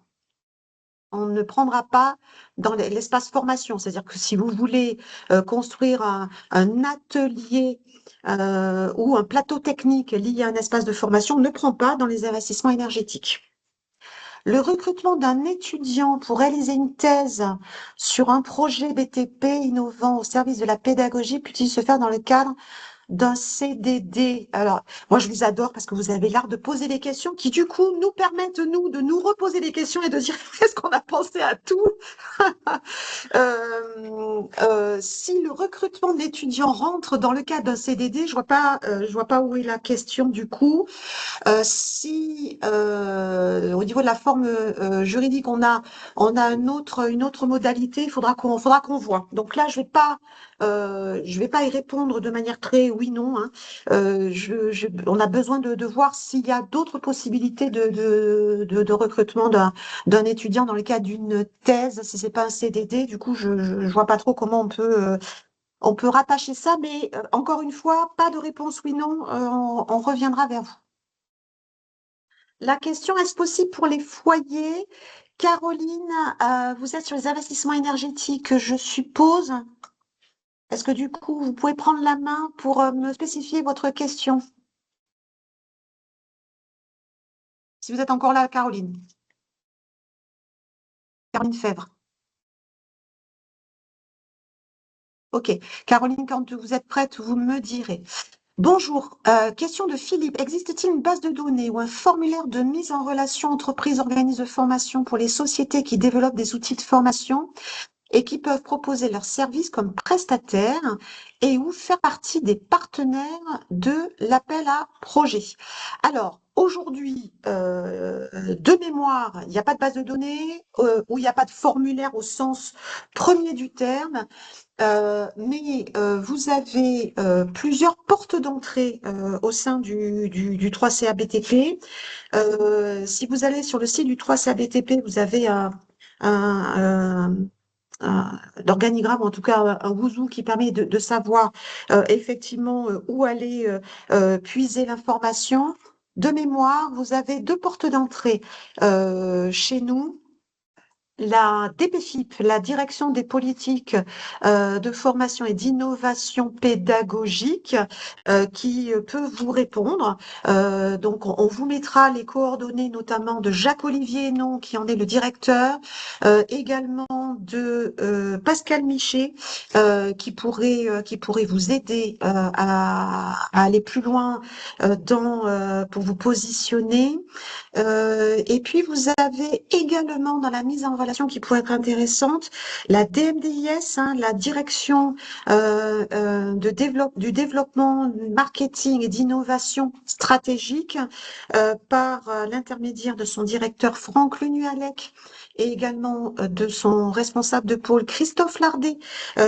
On ne prendra pas dans l'espace formation, c'est-à-dire que si vous voulez construire un atelier ou un plateau technique lié à un espace de formation, on ne prend pas dans les investissements énergétiques. Le recrutement d'un étudiant pour réaliser une thèse sur un projet BTP innovant au service de la pédagogie peut-il se faire dans le cadre d'un CDD? Alors, moi, je vous adore parce que vous avez l'art de poser des questions qui, du coup, nous permettent, nous, de nous reposer des questions et de dire est-ce qu'on a pensé à tout? Si le recrutement d'étudiants rentre dans le cadre d'un CDD, je vois pas où est la question du coup. Si au niveau de la forme juridique, on a une autre modalité, il faudra qu'on voit. Donc là, je vais pas y répondre de manière très oui/non, hein. On a besoin de voir s'il y a d'autres possibilités de recrutement d'un étudiant dans le cadre d'une thèse, si c'est pas un CDD. Du coup, je vois pas trop comment on peut rattacher ça, mais encore une fois, pas de réponse oui/non, on reviendra vers vous. La question, est-ce possible pour les foyers? Caroline, vous êtes sur les investissements énergétiques, je suppose. Est-ce que du coup, vous pouvez prendre la main pour me spécifier votre question? Si vous êtes encore là, Caroline. Caroline Fèvre. Ok. Caroline, quand vous êtes prête, vous me direz. Bonjour, question de Philippe. Existe-t-il une base de données ou un formulaire de mise en relation entreprises, organismes de formation pour les sociétés qui développent des outils de formation et qui peuvent proposer leurs services comme prestataires et ou faire partie des partenaires de l'appel à projet? Alors, aujourd'hui, de mémoire, il n'y a pas de base de données ou il n'y a pas de formulaire au sens premier du terme. Mais vous avez plusieurs portes d'entrée au sein du 3CABTP. Si vous allez sur le site du 3CABTP, vous avez l'organigramme, en tout cas un Wouzou qui permet de savoir effectivement où aller puiser l'information. De mémoire, vous avez deux portes d'entrée chez nous. la DPFIP, la Direction des politiques de formation et d'innovation pédagogique, qui peut vous répondre. Donc, on vous mettra les coordonnées notamment de Jacques-Olivier Hénon, qui en est le directeur, également de Pascal Michet, qui pourrait vous aider à aller plus loin pour vous positionner. Et puis, vous avez également dans la mise en relation qui pourrait être intéressante, la DMDIS, hein, la direction du développement, marketing et d'innovation stratégique, par l'intermédiaire de son directeur Franck Lenualec et également de son responsable de pôle Christophe Lardet,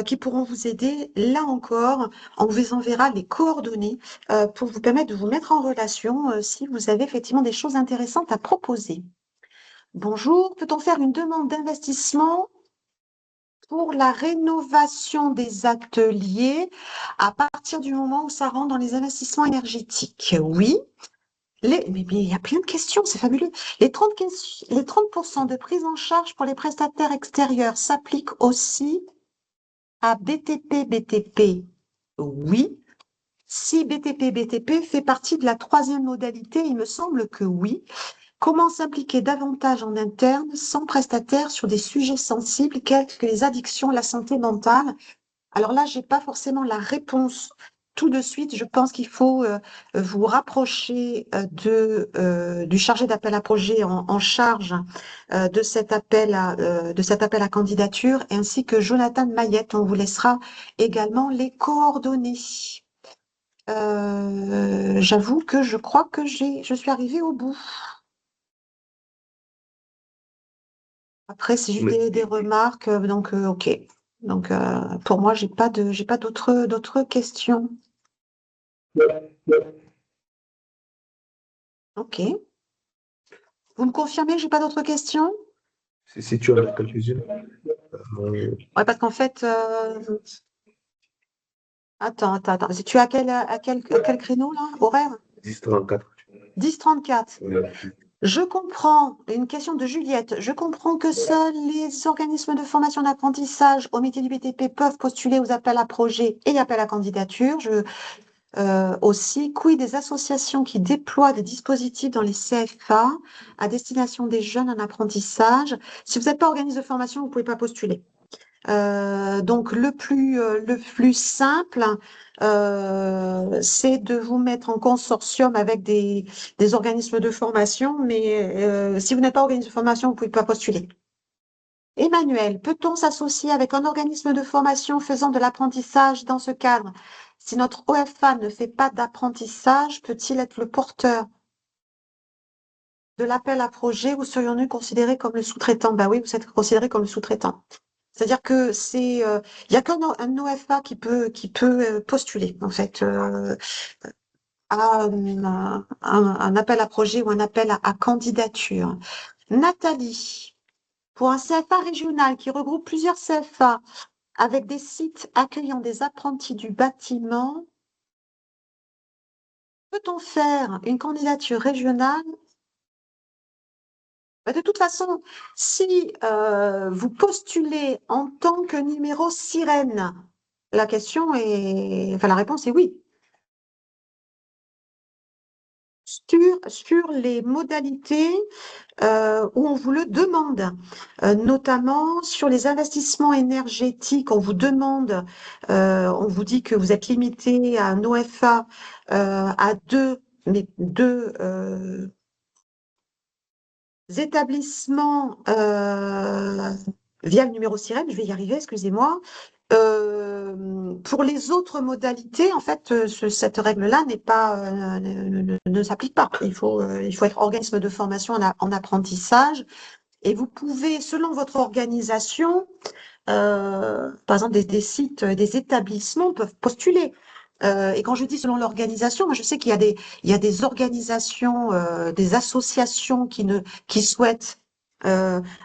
qui pourront vous aider. Là encore, on vous enverra les coordonnées pour vous permettre de vous mettre en relation si vous avez effectivement des choses intéressantes à proposer. Bonjour, peut-on faire une demande d'investissement pour la rénovation des ateliers à partir du moment où ça rentre dans les investissements énergétiques? Oui. Mais il y a plein de questions, c'est fabuleux. Les 30% de prise en charge pour les prestataires extérieurs s'appliquent aussi à BTP-BTP? Oui. Si BTP-BTP fait partie de la troisième modalité, il me semble que oui. Comment s'impliquer davantage en interne, sans prestataire, sur des sujets sensibles tels que les addictions, la santé mentale? Alors là, j'ai pas forcément la réponse tout de suite. Je pense qu'il faut vous rapprocher du chargé d'appel à projet en charge de cet appel à candidature, ainsi que Jonathan Mayette. On vous laissera également les coordonnées. J'avoue que je crois que je suis arrivée au bout. Après, c'est juste Mais, des remarques, donc ok. Donc pour moi, j'ai pas d'autres questions. Ok. Vous me confirmez, j'ai pas d'autres questions? si tu en as quelques-unes, Ouais, parce qu'en fait, attends. Tu es à quel créneau là, horaire? 10-34. 10h34. Ouais. Je comprends, une question de Juliette, je comprends que seuls les organismes de formation d'apprentissage au métier du BTP peuvent postuler aux appels à projets et appels à candidature. Aussi, quid des associations qui déploient des dispositifs dans les CFA à destination des jeunes en apprentissage? Si vous n'êtes pas organisme de formation, vous ne pouvez pas postuler. Donc, le plus simple, c'est de vous mettre en consortium avec des organismes de formation, mais si vous n'êtes pas organisme de formation, vous ne pouvez pas postuler. Emmanuel, peut-on s'associer avec un organisme de formation faisant de l'apprentissage dans ce cadre? Si notre OFA ne fait pas d'apprentissage, peut-il être le porteur de l'appel à projet ou serions-nous considérés comme le sous-traitant? Ben oui, vous êtes considéré comme le sous-traitant. C'est-à-dire que il y a qu'un un OFA qui peut postuler en fait à un appel à projet ou un appel à candidature. Nathalie, pour un CFA régional qui regroupe plusieurs CFA avec des sites accueillant des apprentis du bâtiment, peut-on faire une candidature régionale? De toute façon, si vous postulez en tant que numéro sirène, la réponse est oui. Sur les modalités où on vous le demande, notamment sur les investissements énergétiques, on vous demande, on vous dit que vous êtes limité à un OFA à deux établissements via le numéro sirène, je vais y arriver, excusez-moi. Pour les autres modalités, en fait, cette règle-là ne s'applique pas. Il faut être organisme de formation en apprentissage et vous pouvez, selon votre organisation, par exemple, des sites, des établissements peuvent postuler. Et quand je dis selon l'organisation, moi je sais qu'il y a des organisations, des associations qui souhaitent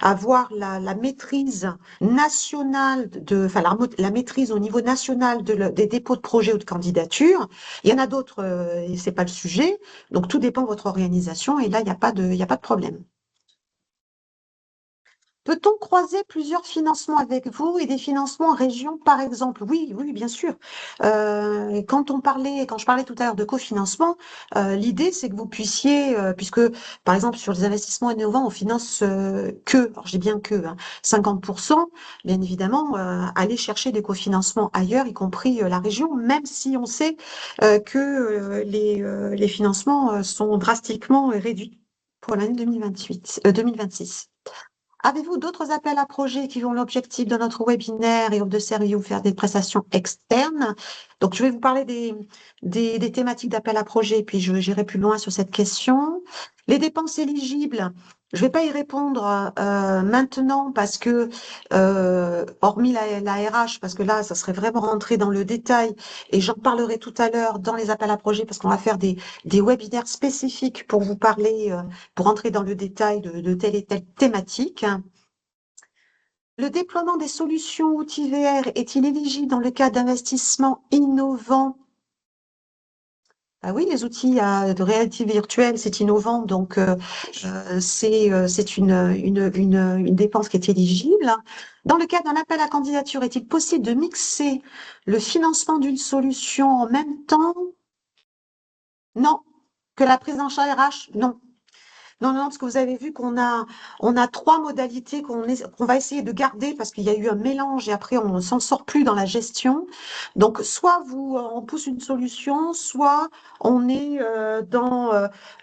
avoir la maîtrise nationale enfin la maîtrise au niveau national des dépôts de projets ou de candidatures. Il y en a d'autres, et c'est pas le sujet. Donc tout dépend de votre organisation et là il n'y a pas de problème. Peut-on croiser plusieurs financements avec vous et des financements en région, par exemple? Oui, oui, bien sûr. Quand je parlais tout à l'heure de cofinancement, l'idée, c'est que vous puissiez, puisque, par exemple, sur les investissements innovants, on finance alors je dis bien que, hein, 50%, bien évidemment, aller chercher des cofinancements ailleurs, y compris la région, même si on sait que les financements sont drastiquement réduits pour l'année 2026. Avez-vous d'autres appels à projets qui ont l'objectif de notre webinaire et de servir ou faire des prestations externes? Donc, je vais vous parler des thématiques d'appel à projets, puis j'irai plus loin sur cette question. Les dépenses éligibles, je ne vais pas y répondre maintenant parce que, hormis la RH, parce que là, ça serait vraiment rentrer dans le détail et j'en parlerai tout à l'heure dans les appels à projets parce qu'on va faire des webinaires spécifiques pour vous parler, pour entrer dans le détail de telle et telle thématique. Le déploiement des solutions outils VR est-il éligible dans le cas d'investissements innovants? Ah oui, les outils de réalité virtuelle, c'est innovant, donc c'est une dépense qui est éligible. Dans le cas d'un appel à candidature, est-il possible de mixer le financement d'une solution en même temps? Non. Que la prise en charge RH? Non. Non, non, parce que vous avez vu on a trois modalités qu'on va essayer de garder parce qu'il y a eu un mélange et après on ne s'en sort plus dans la gestion. Donc, soit on pousse une solution, soit on est dans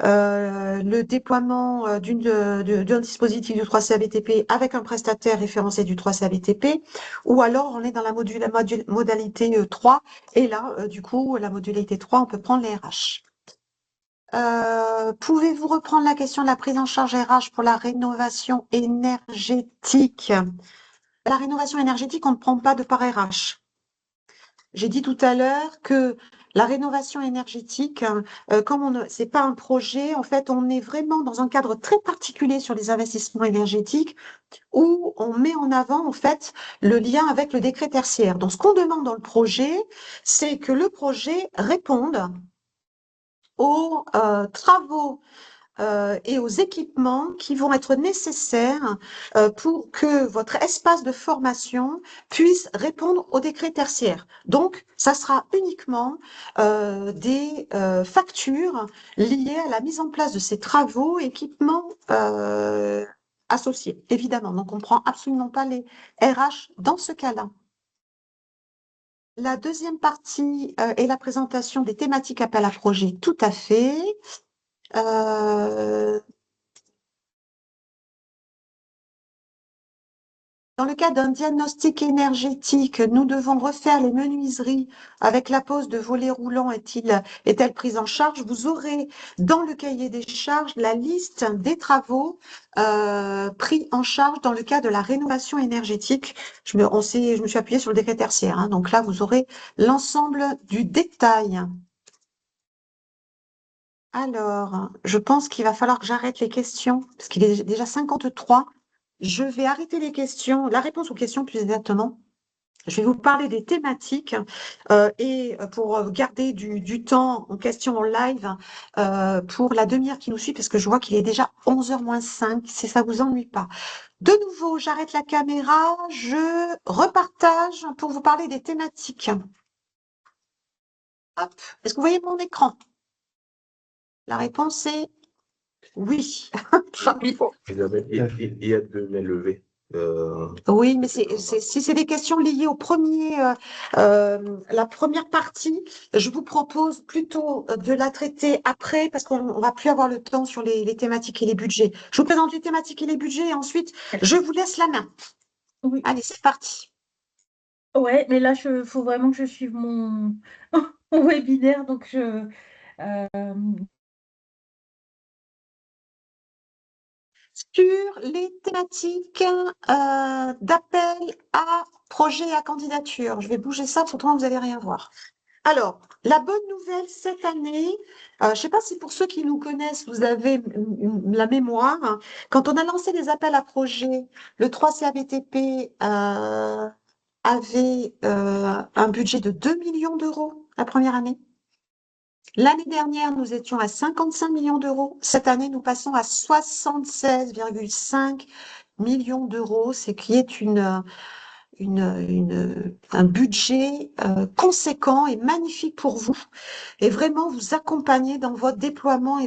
le déploiement d'un dispositif du 3C ABTP avec un prestataire référencé du 3C ABTP, ou alors on est dans la modalité 3, et là, du coup, la modalité 3, on peut prendre les RH. Pouvez-vous reprendre la question de la prise en charge RH pour la rénovation énergétique? La rénovation énergétique, on ne prend pas de part RH. J'ai dit tout à l'heure que la rénovation énergétique, comme c'est pas un projet, en fait, on est vraiment dans un cadre très particulier sur les investissements énergétiques où on met en avant, en fait, le lien avec le décret tertiaire. Donc, ce qu'on demande dans le projet, c'est que le projet réponde aux travaux et aux équipements qui vont être nécessaires pour que votre espace de formation puisse répondre au décret tertiaire. Donc, ça sera uniquement des factures liées à la mise en place de ces travaux, équipements associés, évidemment. Donc, on ne prend absolument pas les RH dans ce cas-là. La deuxième partie est la présentation des thématiques appel à projet, tout à fait. Dans le cas d'un diagnostic énergétique, nous devons refaire les menuiseries avec la pose de volets roulants est-elle prise en charge? Vous aurez dans le cahier des charges la liste des travaux pris en charge dans le cas de la rénovation énergétique. Je me suis appuyée sur le décret tertiaire, hein, donc là vous aurez l'ensemble du détail. Alors, je pense qu'il va falloir que j'arrête les questions, parce qu'il est déjà 53. Je vais arrêter les questions, la réponse aux questions plus exactement. Je vais vous parler des thématiques et pour garder du temps en question en live pour la demi-heure qui nous suit, parce que je vois qu'il est déjà 11h moins 5, si ça vous ennuie pas. De nouveau, j'arrête la caméra, je repartage pour vous parler des thématiques. Hop, est-ce que vous voyez mon écran? La réponse est oui. Isabelle, il y a deux mains levées. Oui, mais si c'est des questions liées la première partie, je vous propose plutôt de la traiter après parce qu'on va plus avoir le temps sur les thématiques et les budgets. Je vous présente les thématiques et les budgets et ensuite je vous laisse la main. Oui. Allez, c'est parti. Ouais, mais là, faut vraiment que je suive mon, mon webinaire, donc Sur les thématiques d'appel à projet à candidature, je vais bouger ça, pourtant vous n'allez rien voir. Alors, la bonne nouvelle cette année, je ne sais pas si pour ceux qui nous connaissent, vous avez la mémoire, hein, quand on a lancé les appels à projets, le 3CABTP avait un budget de 2 millions d'euros la première année. L'année dernière, nous étions à 55 millions d'euros. Cette année, nous passons à 76,5 millions d'euros, c'est qu'il y ait un budget conséquent et magnifique pour vous, et vraiment vous accompagner dans votre déploiement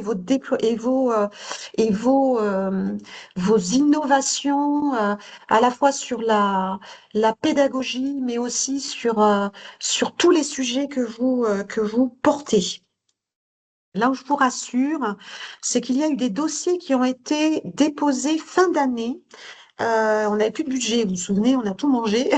vos innovations, à la fois sur la pédagogie, mais aussi sur tous les sujets que vous portez. Là où je vous rassure, c'est qu'il y a eu des dossiers qui ont été déposés fin d'année. On n'avait plus de budget, vous vous souvenez, on a tout mangé.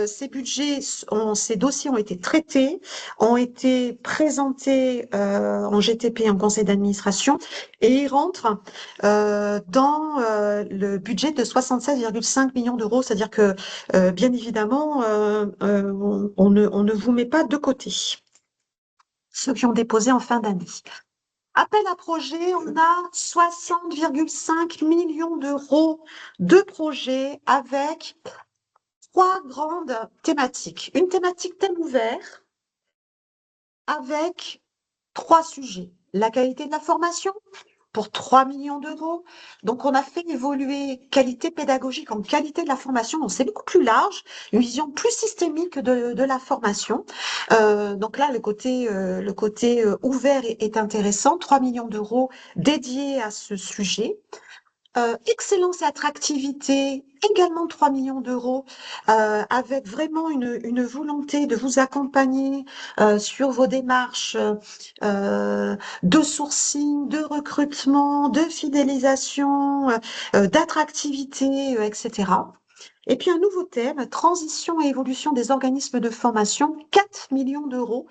Ces dossiers ont été traités, ont été présentés en GTP, en conseil d'administration, et ils rentrent dans le budget de 76,5 millions d'euros. C'est-à-dire que, bien évidemment, on ne vous met pas de côté, ceux qui ont déposé en fin d'année. Appel à projet, on a 60,5 millions d'euros de projets avec 3 grandes thématiques. Une thématique thème ouvert avec 3 sujets. La qualité de la formation pour 3 millions d'euros. Donc, on a fait évoluer qualité pédagogique en qualité de la formation. Donc, c'est beaucoup plus large, une vision plus systémique de la formation. Donc là, le côté ouvert est intéressant. 3 millions d'euros dédiés à ce sujet. Excellence et attractivité, également 3 millions d'euros, avec vraiment une volonté de vous accompagner sur vos démarches de sourcing, de recrutement, de fidélisation, d'attractivité, etc. Et puis un nouveau thème, transition et évolution des organismes de formation, 4 millions d'euros.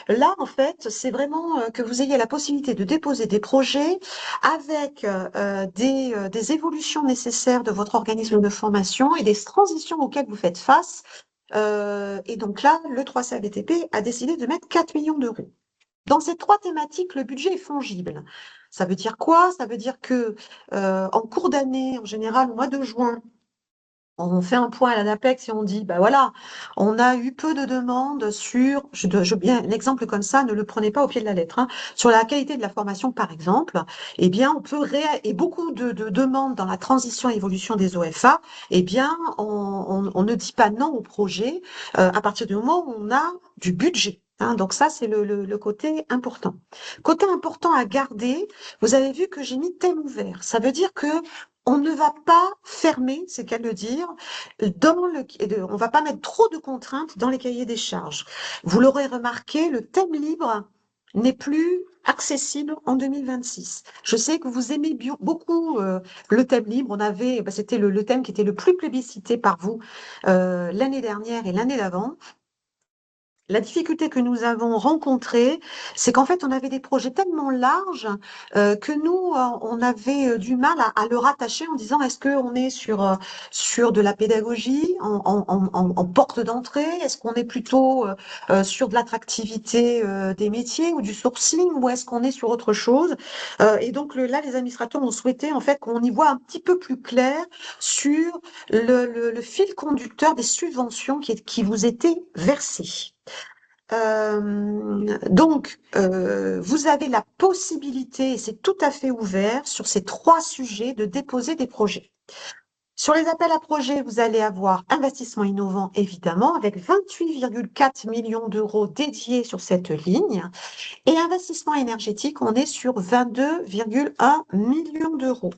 Là, en fait, c'est vraiment que vous ayez la possibilité de déposer des projets avec des évolutions nécessaires de votre organisme de formation et des transitions auxquelles vous faites face. Et donc là, le 3CABTP a décidé de mettre 4 millions d'euros. Dans ces 3 thématiques, le budget est fongible. Ça veut dire quoi? Ça veut dire que en cours d'année, en général, au mois de juin, on fait un point à l'ANAPEX et on dit, bah voilà, on a eu peu de demandes sur, bien, un exemple comme ça, ne le prenez pas au pied de la lettre, hein, sur la qualité de la formation, par exemple, eh bien, et beaucoup de demandes dans la transition et évolution des OFA, eh bien, on ne dit pas non au projet, à partir du moment où on a du budget. Hein, donc ça, c'est le côté important. Côté important à garder, vous avez vu que j'ai mis thème ouvert. Ça veut dire que on ne va pas fermer, c'est qu'à le dire, on ne va pas mettre trop de contraintes dans les cahiers des charges. Vous l'aurez remarqué, le thème libre n'est plus accessible en 2026. Je sais que vous aimez beaucoup le thème libre. C'était le thème qui était le plus plébiscité par vous l'année dernière et l'année d'avant. La difficulté que nous avons rencontrée, c'est qu'en fait, on avait des projets tellement larges que nous, on avait du mal à le rattacher en disant est-ce qu'on est sur de la pédagogie en porte d'entrée? Est-ce qu'on est plutôt sur de l'attractivité des métiers ou du sourcing ou est-ce qu'on est sur autre chose? Et donc là, les administrateurs ont souhaité en fait qu'on y voit un petit peu plus clair sur le fil conducteur des subventions qui vous étaient versées. Donc, vous avez la possibilité, et c'est tout à fait ouvert, sur ces 3 sujets, de déposer des projets. Sur les appels à projets, vous allez avoir investissement innovant, évidemment, avec 28,4 millions d'euros dédiés sur cette ligne. Et investissement énergétique, on est sur 22,1 millions d'euros.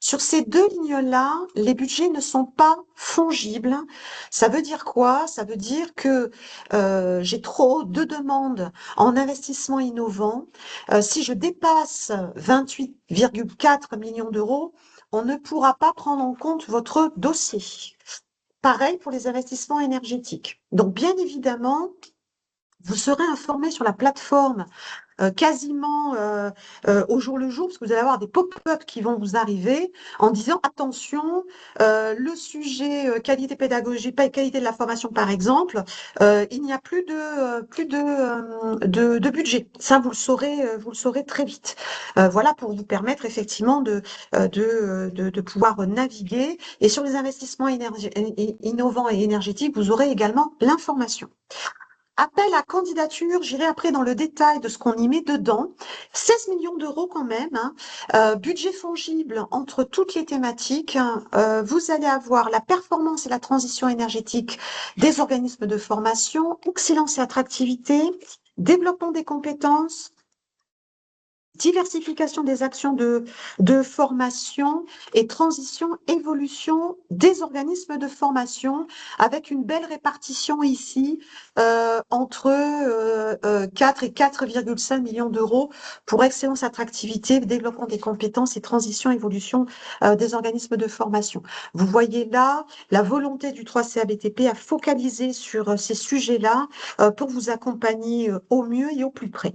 Sur ces 2 lignes-là, les budgets ne sont pas fongibles. Ça veut dire quoi? Ça veut dire que j'ai trop de demandes en investissement innovant. Si je dépasse 28,4 millions d'euros, on ne pourra pas prendre en compte votre dossier. Pareil pour les investissements énergétiques. Donc, bien évidemment, vous serez informé sur la plateforme quasiment au jour le jour, parce que vous allez avoir des pop-up qui vont vous arriver en disant attention, le sujet qualité pédagogique, qualité de la formation par exemple, il n'y a plus de budget. Ça, vous le saurez très vite. Voilà pour vous permettre effectivement de pouvoir naviguer. Et sur les investissements innovants et énergétiques, vous aurez également l'information. Appel à candidature, j'irai après dans le détail de ce qu'on y met dedans. 16 millions d'euros quand même, hein. Budget fongible entre toutes les thématiques, hein. Vous allez avoir la performance et la transition énergétique des organismes de formation, excellence et attractivité, développement des compétences, diversification des actions de formation et transition, évolution des organismes de formation, avec une belle répartition ici entre 4 et 4,5 millions d'euros pour excellence, attractivité, développement des compétences et transition, évolution des organismes de formation. Vous voyez là la volonté du 3CABTP à focaliser sur ces sujets-là pour vous accompagner au mieux et au plus près.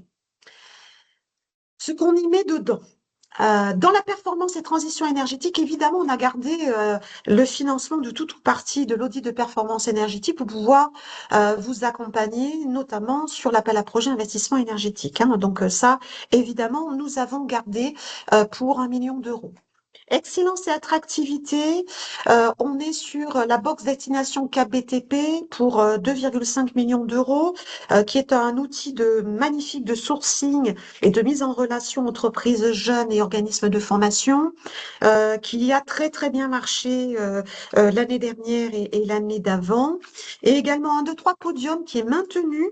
Ce qu'on y met dedans. Dans la performance et transition énergétique, évidemment, on a gardé le financement de toute ou partie de l'audit de performance énergétique pour pouvoir vous accompagner, notamment sur l'appel à projet investissement énergétique, hein. Donc ça, évidemment, nous avons gardé pour 1 million d'euros. Excellence et attractivité, on est sur la box destination CAP-BTP pour 2,5 millions d'euros, qui est un outil magnifique de sourcing et de mise en relation entreprises jeunes et organismes de formation, qui a très très bien marché l'année dernière et l'année d'avant, et également un 2-3 podium qui est maintenu,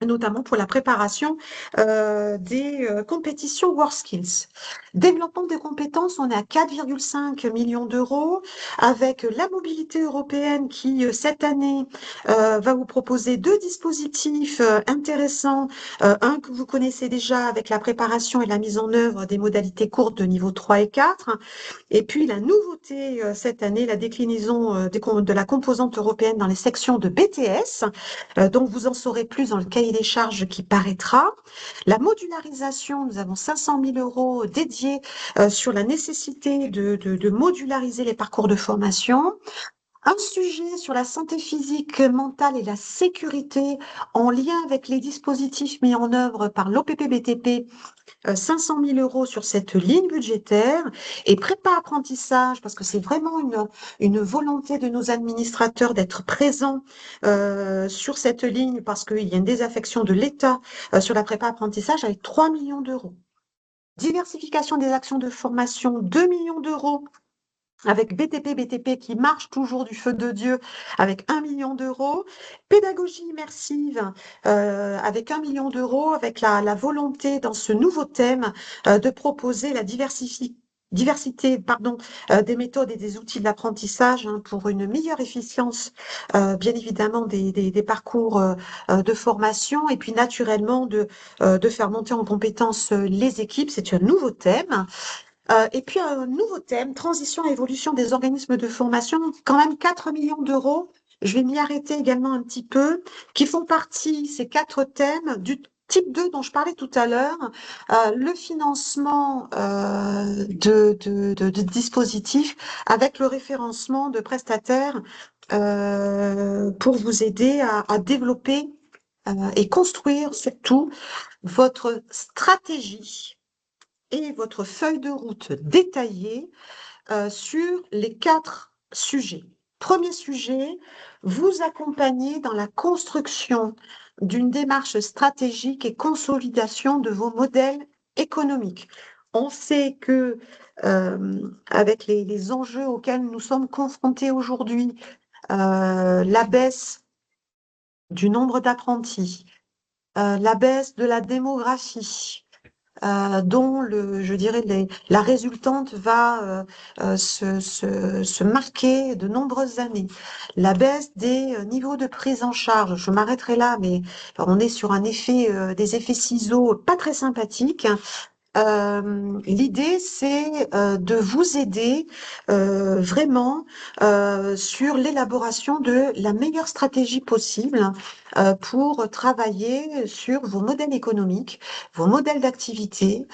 notamment pour la préparation des compétitions WorldSkills. Développement des compétences, on est à 4,5 millions d'euros, avec la mobilité européenne qui, cette année, va vous proposer 2 dispositifs intéressants. Un que vous connaissez déjà avec la préparation et la mise en œuvre des modalités courtes de niveau 3 et 4. Et puis la nouveauté cette année, la déclinaison de la composante européenne dans les sections de BTS, donc vous en saurez plus dans le cahier des charges qui paraîtra. La modularisation, nous avons 500 000 euros dédiés sur la nécessité de modulariser les parcours de formation. Un sujet sur la santé physique, mentale et la sécurité en lien avec les dispositifs mis en œuvre par l'OPP-BTP, 500 000 euros sur cette ligne budgétaire, et prépa-apprentissage, parce que c'est vraiment une volonté de nos administrateurs d'être présents sur cette ligne, parce qu'il y a une désaffection de l'État sur la prépa-apprentissage avec 3 millions d'euros. Diversification des actions de formation, 2 millions d'euros, avec BTP qui marche toujours du feu de Dieu avec 1 million d'euros. Pédagogie immersive avec 1 million d'euros, avec la volonté dans ce nouveau thème de proposer la diversité des méthodes et des outils de l'apprentissage, hein, pour une meilleure efficience, bien évidemment, des parcours de formation, et puis naturellement de faire monter en compétences les équipes. C'est un nouveau thème. Et puis un nouveau thème, transition et évolution des organismes de formation, quand même 4 millions d'euros. Je vais m'y arrêter également un petit peu, qui font partie, ces 4 thèmes, du type 2 dont je parlais tout à l'heure, le financement de dispositifs avec le référencement de prestataires pour vous aider à développer et construire surtout votre stratégie et votre feuille de route détaillée sur les 4 sujets. Premier sujet, vous accompagner dans la construction d'une démarche stratégique et consolidation de vos modèles économiques. On sait que avec les enjeux auxquels nous sommes confrontés aujourd'hui, la baisse du nombre d'apprentis, la baisse de la démographie, dont la résultante va se marquer de nombreuses années. La baisse des niveaux de prise en charge, je m'arrêterai là, mais on est sur des effets ciseaux pas très sympathiques. L'idée, c'est de vous aider vraiment sur l'élaboration de la meilleure stratégie possible pour travailler sur vos modèles économiques, vos modèles d'activité,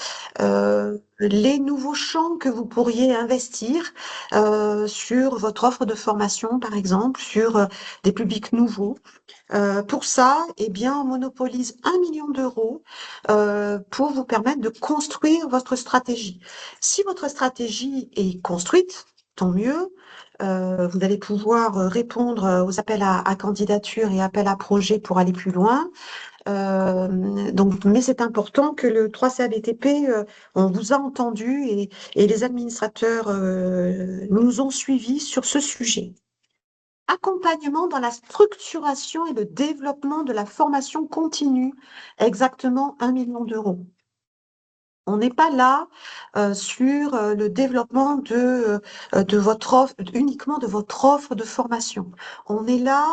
les nouveaux champs que vous pourriez investir sur votre offre de formation, par exemple, sur des publics nouveaux. Pour ça, eh bien, on monopolise 1 million d'euros pour vous permettre de construire votre stratégie. Si votre stratégie est construite, tant mieux. Vous allez pouvoir répondre aux appels à candidature et appels à projets pour aller plus loin. Donc, mais c'est important que le 3CABTP, on vous a entendu et les administrateurs nous ont suivis sur ce sujet. Accompagnement dans la structuration et le développement de la formation continue, exactement 1 million d'euros. On n'est pas là sur le développement de votre offre, uniquement de votre offre de formation. On est là,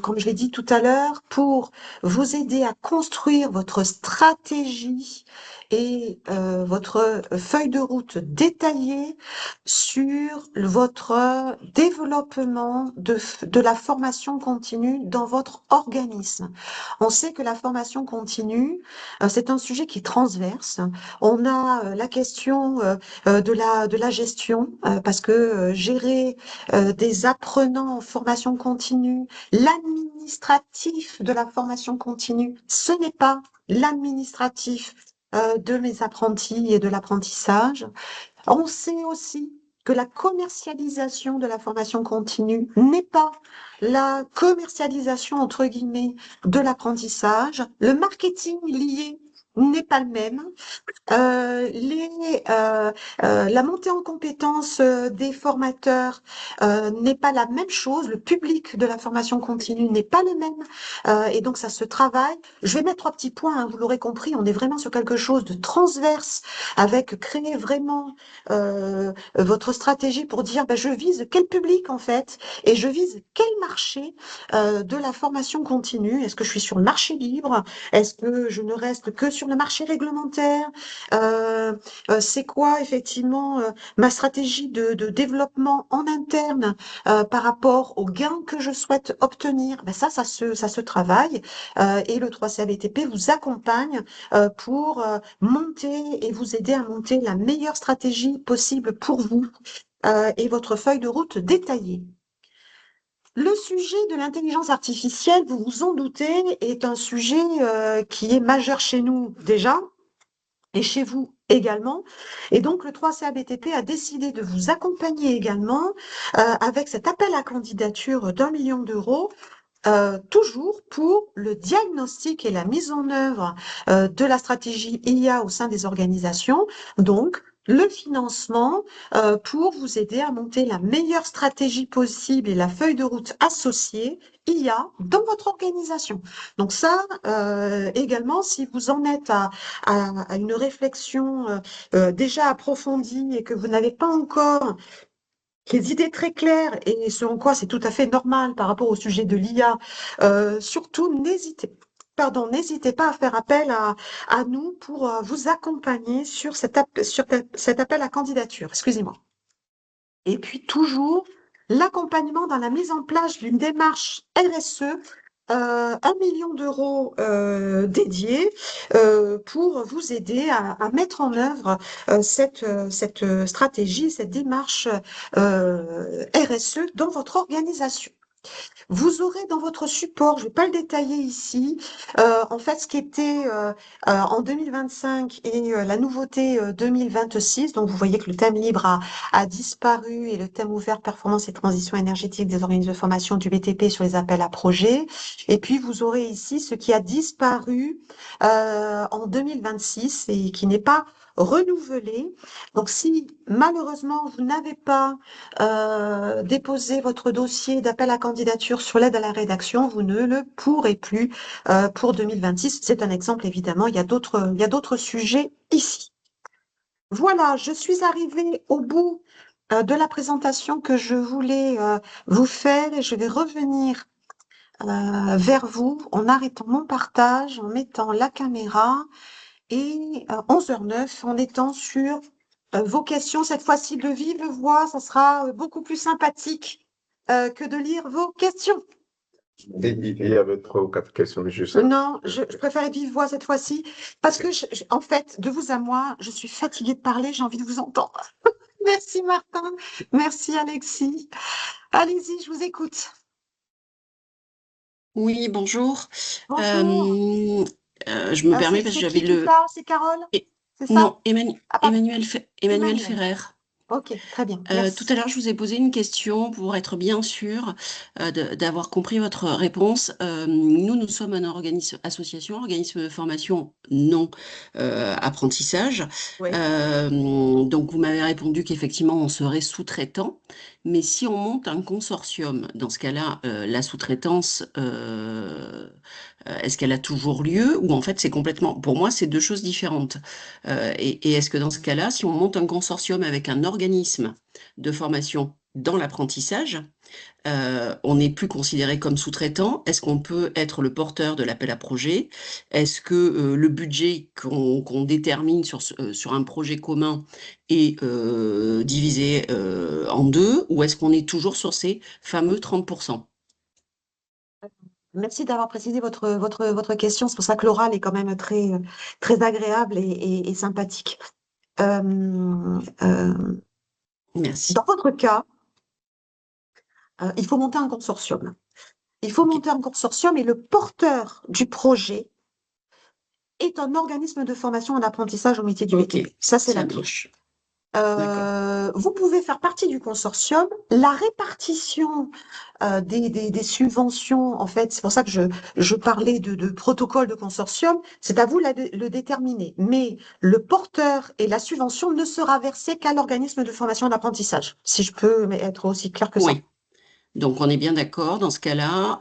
comme je l'ai dit tout à l'heure, pour vous aider à construire votre stratégie et votre feuille de route détaillée sur votre développement de la formation continue dans votre organisme. On sait que la formation continue, c'est un sujet qui est transverse. On a la question de la gestion, parce que gérer des apprenants en formation continue, l'administratif de la formation continue, ce n'est pas l'administratif de mes apprentis et de l'apprentissage. On sait aussi que la commercialisation de la formation continue n'est pas la commercialisation, entre guillemets, de l'apprentissage. Le marketing lié n'est pas le même. La montée en compétences des formateurs n'est pas la même chose. Le public de la formation continue n'est pas le même. Et donc, ça se travaille. Je vais mettre 3 petits points, hein, vous l'aurez compris. On est vraiment sur quelque chose de transverse avec créer vraiment votre stratégie pour dire, je vise quel public en fait et je vise quel marché de la formation continue. Est-ce que je suis sur le marché libre? Est-ce que je ne reste que sur le marché réglementaire? C'est quoi effectivement ma stratégie de développement en interne par rapport aux gains que je souhaite obtenir? Ça se travaille et le 3CABTP vous accompagne pour monter et vous aider à monter la meilleure stratégie possible pour vous et votre feuille de route détaillée. Le sujet de l'intelligence artificielle, vous vous en doutez, est un sujet qui est majeur chez nous déjà, et chez vous également. Et donc, le 3CABTP a décidé de vous accompagner également avec cet appel à candidature d'1 million d'euros, toujours pour le diagnostic et la mise en œuvre de la stratégie IA au sein des organisations. Donc, le financement pour vous aider à monter la meilleure stratégie possible et la feuille de route associée IA dans votre organisation. Donc ça, également, si vous en êtes à une réflexion déjà approfondie et que vous n'avez pas encore les idées très claires et selon quoi c'est tout à fait normal par rapport au sujet de l'IA, surtout n'hésitez pas à faire appel à nous pour vous accompagner sur cet appel à candidature. Excusez-moi. Et puis toujours l'accompagnement dans la mise en place d'une démarche RSE, 1 million d'euros dédiés pour vous aider à mettre en œuvre cette stratégie, cette démarche RSE dans votre organisation. Vous aurez dans votre support, je ne vais pas le détailler ici, en fait ce qui était en 2025 et la nouveauté 2026. Donc vous voyez que le thème libre a disparu et le thème ouvert performance et transition énergétique des organismes de formation du BTP sur les appels à projets. Et puis vous aurez ici ce qui a disparu en 2026 et qui n'est pas renouvelé. Donc si malheureusement vous n'avez pas déposé votre dossier d'appel à candidature sur l'aide à la rédaction, vous ne le pourrez plus pour 2026. C'est un exemple évidemment, il y a d'autres sujets ici. Voilà, je suis arrivée au bout de la présentation que je voulais vous faire et je vais revenir vers vous en arrêtant mon partage, en mettant la caméra et 11h09 en étant sur vos questions. Cette fois-ci de vive voix, ça sera beaucoup plus sympathique que de lire vos questions. Il y avait 3 ou 4 questions, juste. Non, je préfère vive voix cette fois-ci parce que, en fait, de vous à moi, je suis fatiguée de parler, j'ai envie de vous entendre. Merci Martin, merci Alexis. Allez-y, je vous écoute. Oui, bonjour. Bonjour. Je me permets parce que C'est j'avais qui parle? C'est Carole? C'est ça? Non, Ah, pardon. Emmanuel Ferrer. Ok, très bien, Tout à merci. l'heure, je vous ai posé une question pour être bien sûr d'avoir compris votre réponse. Nous sommes un organisme de formation non apprentissage. Oui. Donc, vous m'avez répondu qu'effectivement, on serait sous-traitant. Mais si on monte un consortium, dans ce cas-là, la sous-traitance, est-ce qu'elle a toujours lieu ou en fait, c'est complètement... Pour moi, c'est deux choses différentes. Et est-ce que dans ce cas-là, si on monte un consortium avec un organisme de formation dans l'apprentissage, on n'est plus considéré comme sous-traitant. Est-ce qu'on peut être le porteur de l'appel à projet? Est-ce que le budget qu'on détermine sur un projet commun est divisé en deux, ou est-ce qu'on est toujours sur ces fameux 30%? Merci d'avoir précisé votre question. C'est pour ça que l'oral est quand même très agréable et sympathique. Merci. Dans votre cas, il faut monter un consortium. Il faut Ok, monter un consortium et le porteur du projet est un organisme de formation en apprentissage au métier du ok, BTP. Ça, c'est la ça clé. marche. D'accord. Vous pouvez faire partie du consortium. La répartition des subventions, en fait, c'est pour ça que je parlais de protocole de consortium, c'est à vous de le déterminer. Mais le porteur et la subvention ne sera versée qu'à l'organisme de formation en apprentissage, si je peux être aussi clair que ça. Oui. Donc, on est bien d'accord dans ce cas-là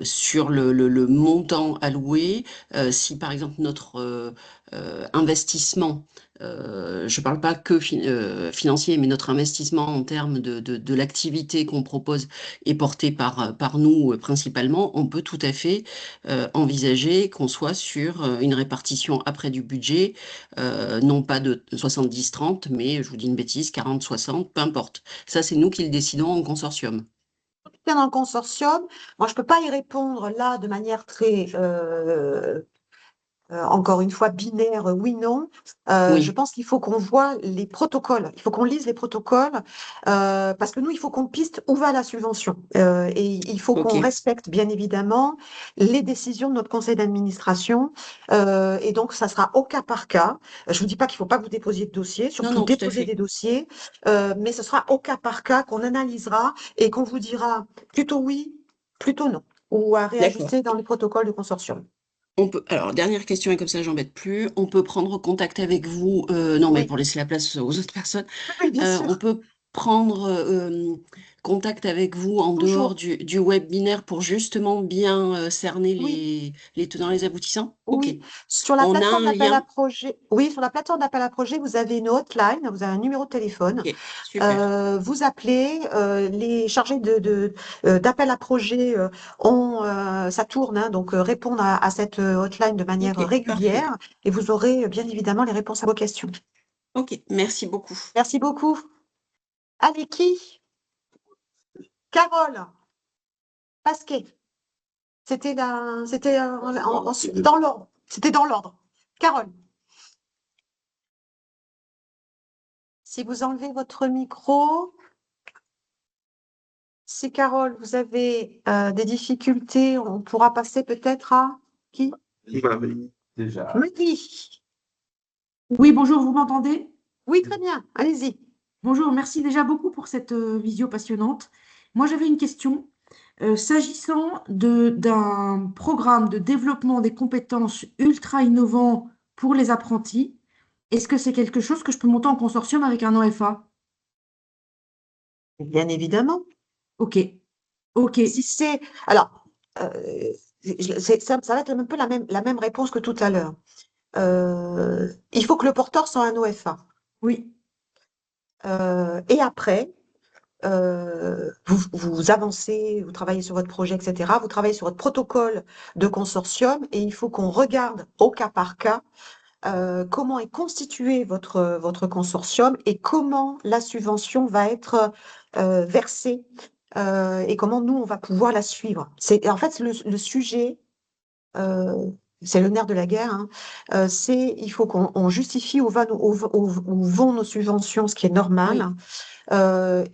sur le montant alloué. Si par exemple notre investissement, je ne parle pas que financier, mais notre investissement en termes de l'activité qu'on propose est porté par nous principalement, on peut tout à fait envisager qu'on soit sur une répartition après du budget, non pas de 70-30, mais je vous dis une bêtise, 40-60, peu importe. Ça, c'est nous qui le décidons en consortium. Dans le consortium, moi, je ne peux pas y répondre là de manière très encore une fois, binaire, oui, non. Je Oui, pense qu'il faut qu'on voit les protocoles, il faut qu'on lise les protocoles, parce que nous, il faut qu'on piste où va la subvention. Et il faut ok. qu'on respecte, bien évidemment, les décisions de notre conseil d'administration. Et donc, ça sera au cas par cas. Je vous dis pas qu'il faut pas que vous déposiez de dossier, Non, surtout non, tout à déposer des fait. dossiers, mais ce sera au cas par cas qu'on analysera et qu'on vous dira plutôt oui, plutôt non, ou à D'accord. réajuster dans les protocoles de consortium. On peut, alors, dernière question, et comme ça, j'embête plus. On peut prendre contact avec vous, non, mais Oui, pour laisser la place aux autres personnes, oui, bien sûr. on peut prendre contact avec vous en dehors Toujours. du webinaire pour justement bien cerner Oui, les tenants et les aboutissants? Ok. oui. Sur la On a plateforme un d'appel à lien? projet, oui, sur la plateforme d'appel à projet, vous avez une hotline, vous avez un numéro de téléphone. Ok, super. Vous appelez, les chargés d'appel à projet ça tourne, hein, donc répondre à cette hotline de manière Ok, parfait. régulière et vous aurez bien évidemment les réponses à vos questions. Ok, merci beaucoup. Merci beaucoup. Allez, qui? Carole Pasquet. C'était dans l'ordre. C'était dans l'ordre. Carole. Si vous enlevez votre micro, si Carole, vous avez des difficultés, on pourra passer peut-être à qui? Marie, déjà. Marie. Oui, bonjour, vous m'entendez? Oui, très bien. Allez-y. Bonjour, merci déjà beaucoup pour cette visio passionnante. Moi, j'avais une question. S'agissant d'un programme de développement des compétences ultra innovant pour les apprentis, est-ce que c'est quelque chose que je peux monter en consortium avec un OFA? Bien évidemment. Ok, ok, Si c'est, alors, ça va être un peu la même réponse que tout à l'heure. Il faut que le porteur soit un OFA. oui, Et après, vous avancez, vous travaillez sur votre projet, etc. Vous travaillez sur votre protocole de consortium et il faut qu'on regarde au cas par cas comment est constitué votre consortium et comment la subvention va être versée et comment nous, on va pouvoir la suivre. En fait, le sujet, euh, c'est le nerf de la guerre, hein, il faut qu'on justifie où vont nos subventions, ce qui est normal. oui,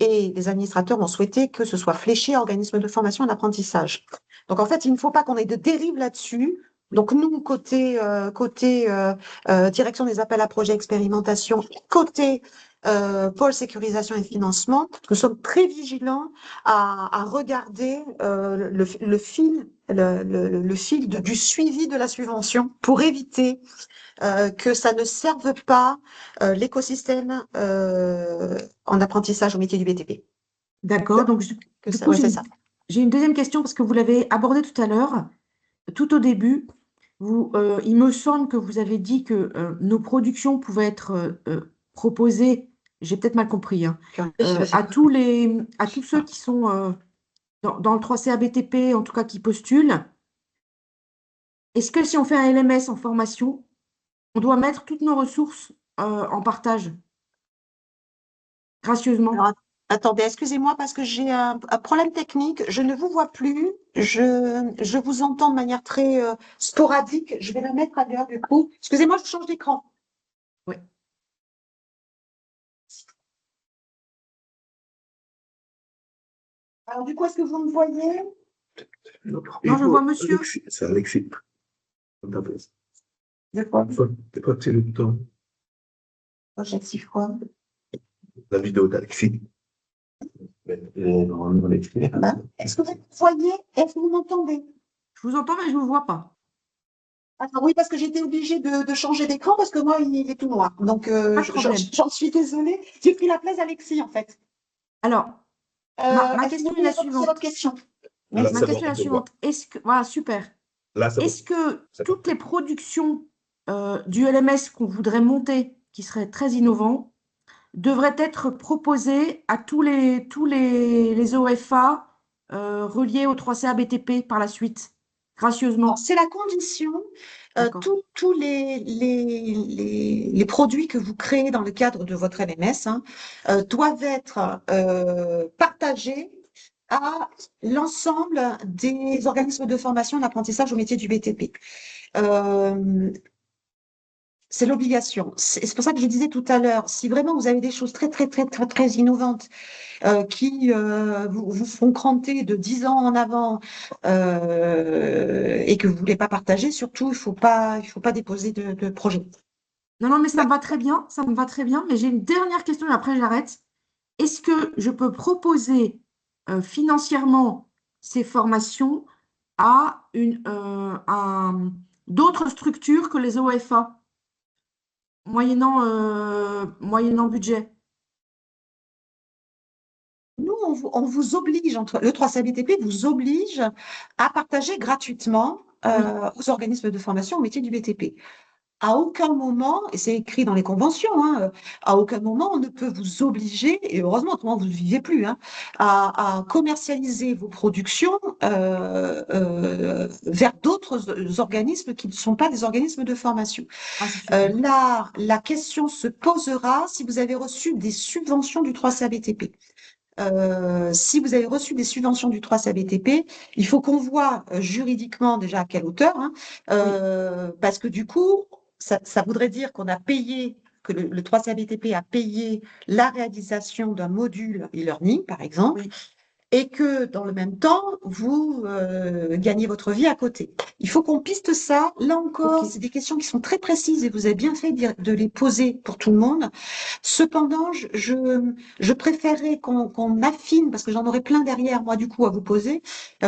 Et les administrateurs ont souhaité que ce soit fléché organisme de formation et d'apprentissage. Donc en fait, il ne faut pas qu'on ait de dérive là-dessus. Donc nous, côté direction des appels à projets expérimentation, côté pôle sécurisation et financement, nous sommes très vigilants à regarder le fil du suivi de la subvention pour éviter que ça ne serve pas l'écosystème en apprentissage au métier du BTP. D'accord. Donc, Que du ça, coup, ouais, c'est ça. j'ai une deuxième question parce que vous l'avez abordé tout à l'heure, tout au début. Il me semble que vous avez dit que nos productions pouvaient être proposées, j'ai peut-être mal compris, hein, à tous ceux qui sont dans le 3CA BTP, en tout cas qui postulent. Est-ce que si on fait un LMS en formation, on doit mettre toutes nos ressources en partage gracieusement? Alors, attendez, excusez-moi parce que j'ai un problème technique. Je ne vous vois plus. Je vous entends de manière très sporadique. Je vais la mettre ailleurs du coup. Excusez-moi, je change d'écran. Oui. Alors, du coup, est-ce que vous me voyez? Non, je vois monsieur. C'est Alexis. D'accord. C'est pas le temps. J'active quoi? La vidéo d'Alexis. Normalement, Alexis. Est-ce que vous me voyez? Est-ce que vous m'entendez? Je vous entends, mais je ne vous vois pas. Attends, oui, parce que j'étais obligée de changer d'écran parce que moi, il est tout noir. Donc, Pas de problème. j'en suis désolée. J'ai pris la place d'Alexis, en fait. Alors, ma Est-ce que question vous est la pouvez reposer suivante. votre question? Là, Ma c'est question est la bon, on te voit. suivante. Voilà, super. Là, c'est bon. Est-ce que C'est bon. toutes les productions du LMS qu'on voudrait monter, qui seraient très innovants, devraient être proposées à tous les OFA reliés au 3CA BTP par la suite, gracieusement? C'est la condition. D'accord. Tous les produits que vous créez dans le cadre de votre LMS doivent être partagés à l'ensemble des organismes de formation et d'apprentissage au métier du BTP. C'est l'obligation. C'est pour ça que je disais tout à l'heure, si vraiment vous avez des choses très, très, très, très, très innovantes qui vous font cranter de 10 ans en avant et que vous voulez pas partager, surtout, il faut pas déposer de projet. Non, mais ça me va très bien, ça me va très bien. Mais j'ai une dernière question et après j'arrête. Est-ce que je peux proposer financièrement ces formations à d'autres structures que les OFA, moyennant budget? Nous, on vous oblige, le 3CBTP vous oblige à partager gratuitement aux organismes de formation au métier du BTP. À aucun moment, et c'est écrit dans les conventions, à aucun moment on ne peut vous obliger, et heureusement, autrement vous ne vivez plus, à commercialiser vos productions vers d'autres organismes qui ne sont pas des organismes de formation. Ah, c'est super. La question se posera si vous avez reçu des subventions du 3CABTP. Si vous avez reçu des subventions du 3CABTP, il faut qu'on voit juridiquement déjà à quelle hauteur, parce que du coup, ça voudrait dire qu'on a payé, que le 3CABTP a payé la réalisation d'un module e-learning, par exemple, Oui. et que dans le même temps, vous gagnez votre vie à côté. Il faut qu'on piste ça. Là encore, Ok. c'est des questions qui sont très précises et vous avez bien fait de les poser pour tout le monde. Cependant, je préférerais qu'on affine, parce que j'en aurais plein derrière, moi, du coup, à vous poser,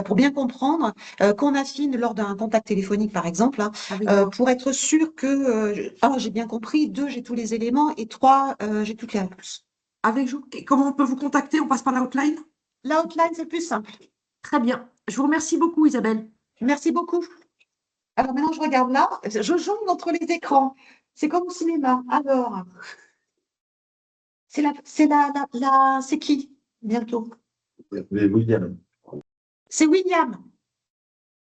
pour bien comprendre, qu'on affine lors d'un contact téléphonique, par exemple, Avec moi. pour être sûr que, un, j'ai bien compris, deux, j'ai tous les éléments, et trois, j'ai toutes les réponses. Avec vous. Comment on peut vous contacter? On passe par la hotline? La hotline, c'est le plus simple. Très bien. Je vous remercie beaucoup, Isabelle. Merci beaucoup. Alors maintenant, je regarde là, je jongle entre les écrans. C'est comme au cinéma. Alors, c'est qui bientôt? William. C'est William.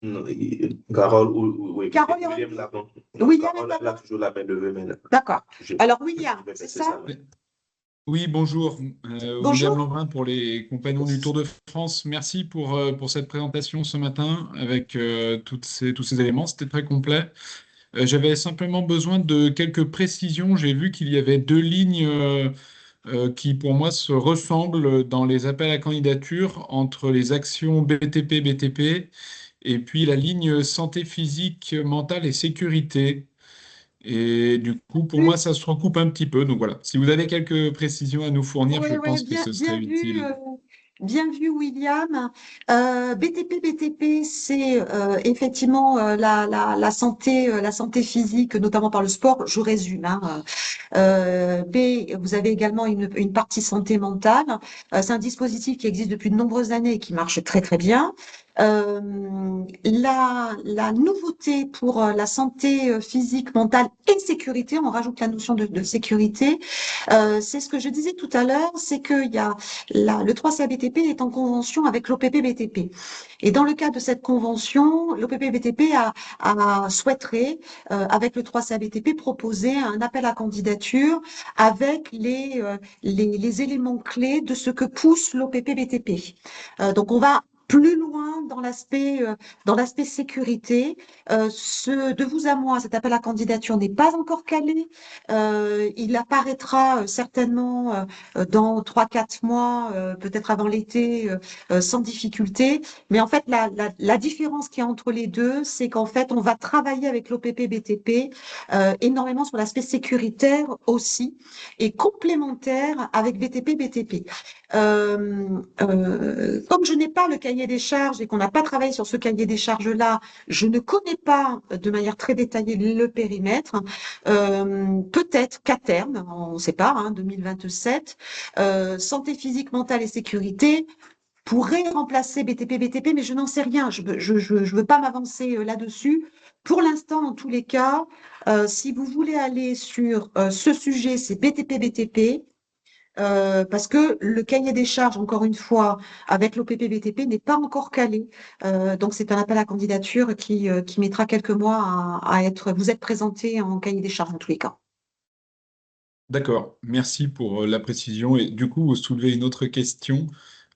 Non, Carole, oui, Carole, William l'avant. William Carole, est elle a toujours la main levée maintenant. D'accord. Alors, William, c'est ça? Oui, bonjour. Bonjour. William Lanvin pour les Compagnons du Tour de France. Merci pour cette présentation ce matin avec tous ces éléments. C'était très complet. J'avais simplement besoin de quelques précisions. J'ai vu qu'il y avait deux lignes qui, pour moi, se ressemblent dans les appels à candidature entre les actions BTP-BTP et puis la ligne santé physique, mentale et sécurité. Et du coup, pour moi, ça se recoupe un petit peu. Donc voilà, si vous avez quelques précisions à nous fournir, je Oui, pense que ce serait utile. bien vu, William. BTP, c'est effectivement la santé physique, notamment par le sport. Je résume, hein. Vous avez également une partie santé mentale. C'est un dispositif qui existe depuis de nombreuses années et qui marche très très bien. La nouveauté pour la santé physique, mentale et sécurité, on rajoute la notion de sécurité. C'est ce que je disais tout à l'heure, c'est qu'il y a le 3CABTP est en convention avec l'OPP-BTP. Et dans le cadre de cette convention, l'OPP-BTP souhaiterait, avec le 3CABTP, proposer un appel à candidature avec les éléments clés de ce que pousse l'OPP-BTP. Donc, on va plus loin dans l'aspect sécurité. De vous à moi, cet appel à candidature n'est pas encore calé. Il apparaîtra certainement dans 3-4 mois, peut-être avant l'été, sans difficulté. Mais en fait, la différence qu'il y a entre les deux, c'est qu'en fait, on va travailler avec l'OPP-BTP énormément sur l'aspect sécuritaire aussi et complémentaire avec BTP-BTP. Comme je n'ai pas le cahier des charges et qu'on n'a pas travaillé sur ce cahier des charges-là, je ne connais pas de manière très détaillée le périmètre. Peut-être qu'à terme, on ne sait pas, hein, 2027, santé physique, mentale et sécurité pourrait remplacer BTP, mais je n'en sais rien. Je veux pas m'avancer là-dessus. Pour l'instant, en tous les cas, si vous voulez aller sur ce sujet, c'est BTP, parce que le cahier des charges, encore une fois, avec l'OPP-BTP, n'est pas encore calé. Donc, c'est un appel à candidature qui mettra quelques mois vous être présenté en cahier des charges, en tous les cas. D'accord, merci pour la précision. Et du coup, vous soulevez une autre question,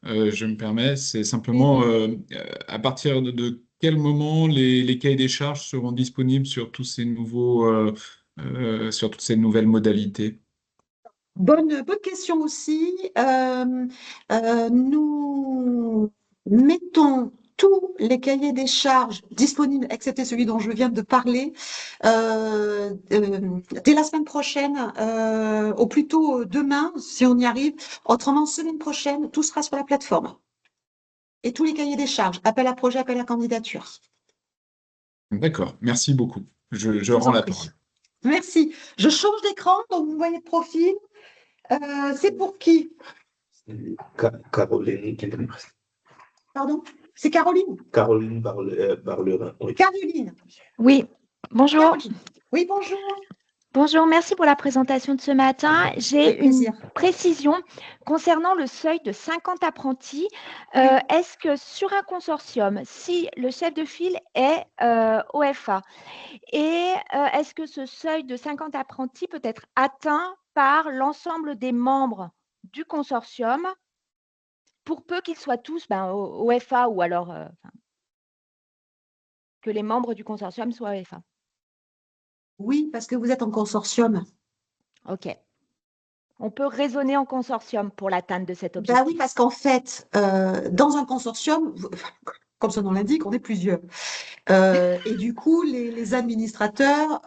je me permets, c'est simplement à partir de quel moment les cahiers des charges seront disponibles sur tous ces sur toutes ces nouvelles modalités? Bonne question aussi. Nous mettons tous les cahiers des charges disponibles, excepté celui dont je viens de parler, dès la semaine prochaine, au plus tôt demain, si on y arrive. Autrement, semaine prochaine, tout sera sur la plateforme. Et tous les cahiers des charges, appel à projet, appel à candidature. D'accord, merci beaucoup. Je Je vous rends en la prie. parole. Merci. Je change d'écran, donc vous voyez le profil. C'est pour qui? Caroline, Pardon? C'est Caroline. Caroline Barlerin, oui. Caroline. Oui, bonjour. Caroline. Oui, bonjour. Bonjour, merci pour la présentation de ce matin. J'ai Avec plaisir. une précision concernant le seuil de 50 apprentis. Est-ce que sur un consortium, si le chef de file est OFA, et est-ce que ce seuil de 50 apprentis peut être atteint par l'ensemble des membres du consortium, pour peu qu'ils soient tous OFA ou alors que les membres du consortium soient OFA? Oui, parce que vous êtes en consortium. OK. On peut raisonner en consortium pour l'atteinte de cet Ben objectif. oui, parce qu'en fait, dans un consortium, comme son nom l'indique, on est plusieurs. Et du coup, les administrateurs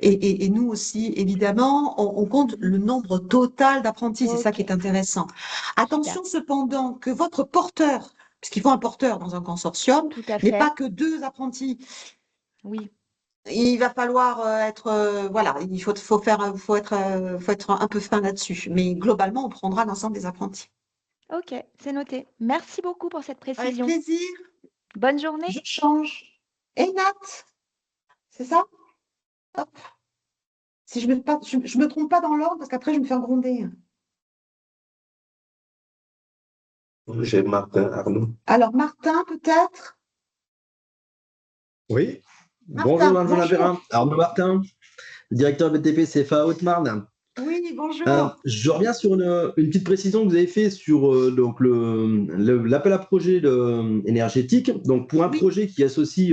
et nous aussi, évidemment, on compte le nombre total d'apprentis. C'est ça qui est intéressant. Attention cependant que votre porteur, puisqu'il faut un porteur dans un consortium, Tout à n'est fait. pas que 2 apprentis. Oui, Il va falloir voilà, il faut être un peu fin là-dessus. Mais globalement, on prendra l'ensemble des apprentis. OK, c'est noté. Merci beaucoup pour cette Avec précision. plaisir, Bonne journée. je change. Et Nat, c'est ça? Hop. Si je me trompe pas dans l'ordre, parce qu'après, je me fais gronder. J'ai Martin Arnaud. Alors, Martin, peut-être? Oui, Martin, bonjour Madame bonjour. Lapérin, Arnaud Martin, directeur BTP CFA Haute-Marne. Oui, bonjour. Je reviens sur une petite précision que vous avez fait sur donc l'appel à projet énergétique. Donc pour un Oui. projet qui associe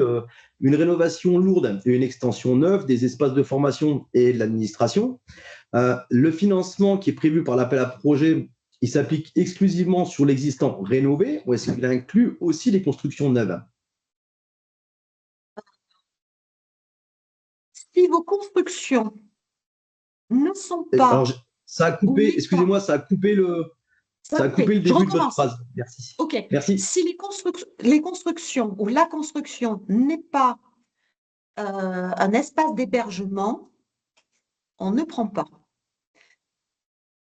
une rénovation lourde et une extension neuve des espaces de formation et de l'administration, le financement qui est prévu par l'appel à projet il s'applique exclusivement sur l'existant rénové ou est-ce qu'il inclut aussi les constructions neuves? Si vos constructions ne sont pas Alors, ça a coupé, ou n'est excusez-moi, ça a coupé le Je début de votre recommence. phrase. Merci. OK. Merci. Si les constructions ou la construction n'est pas un espace d'hébergement, on ne prend pas.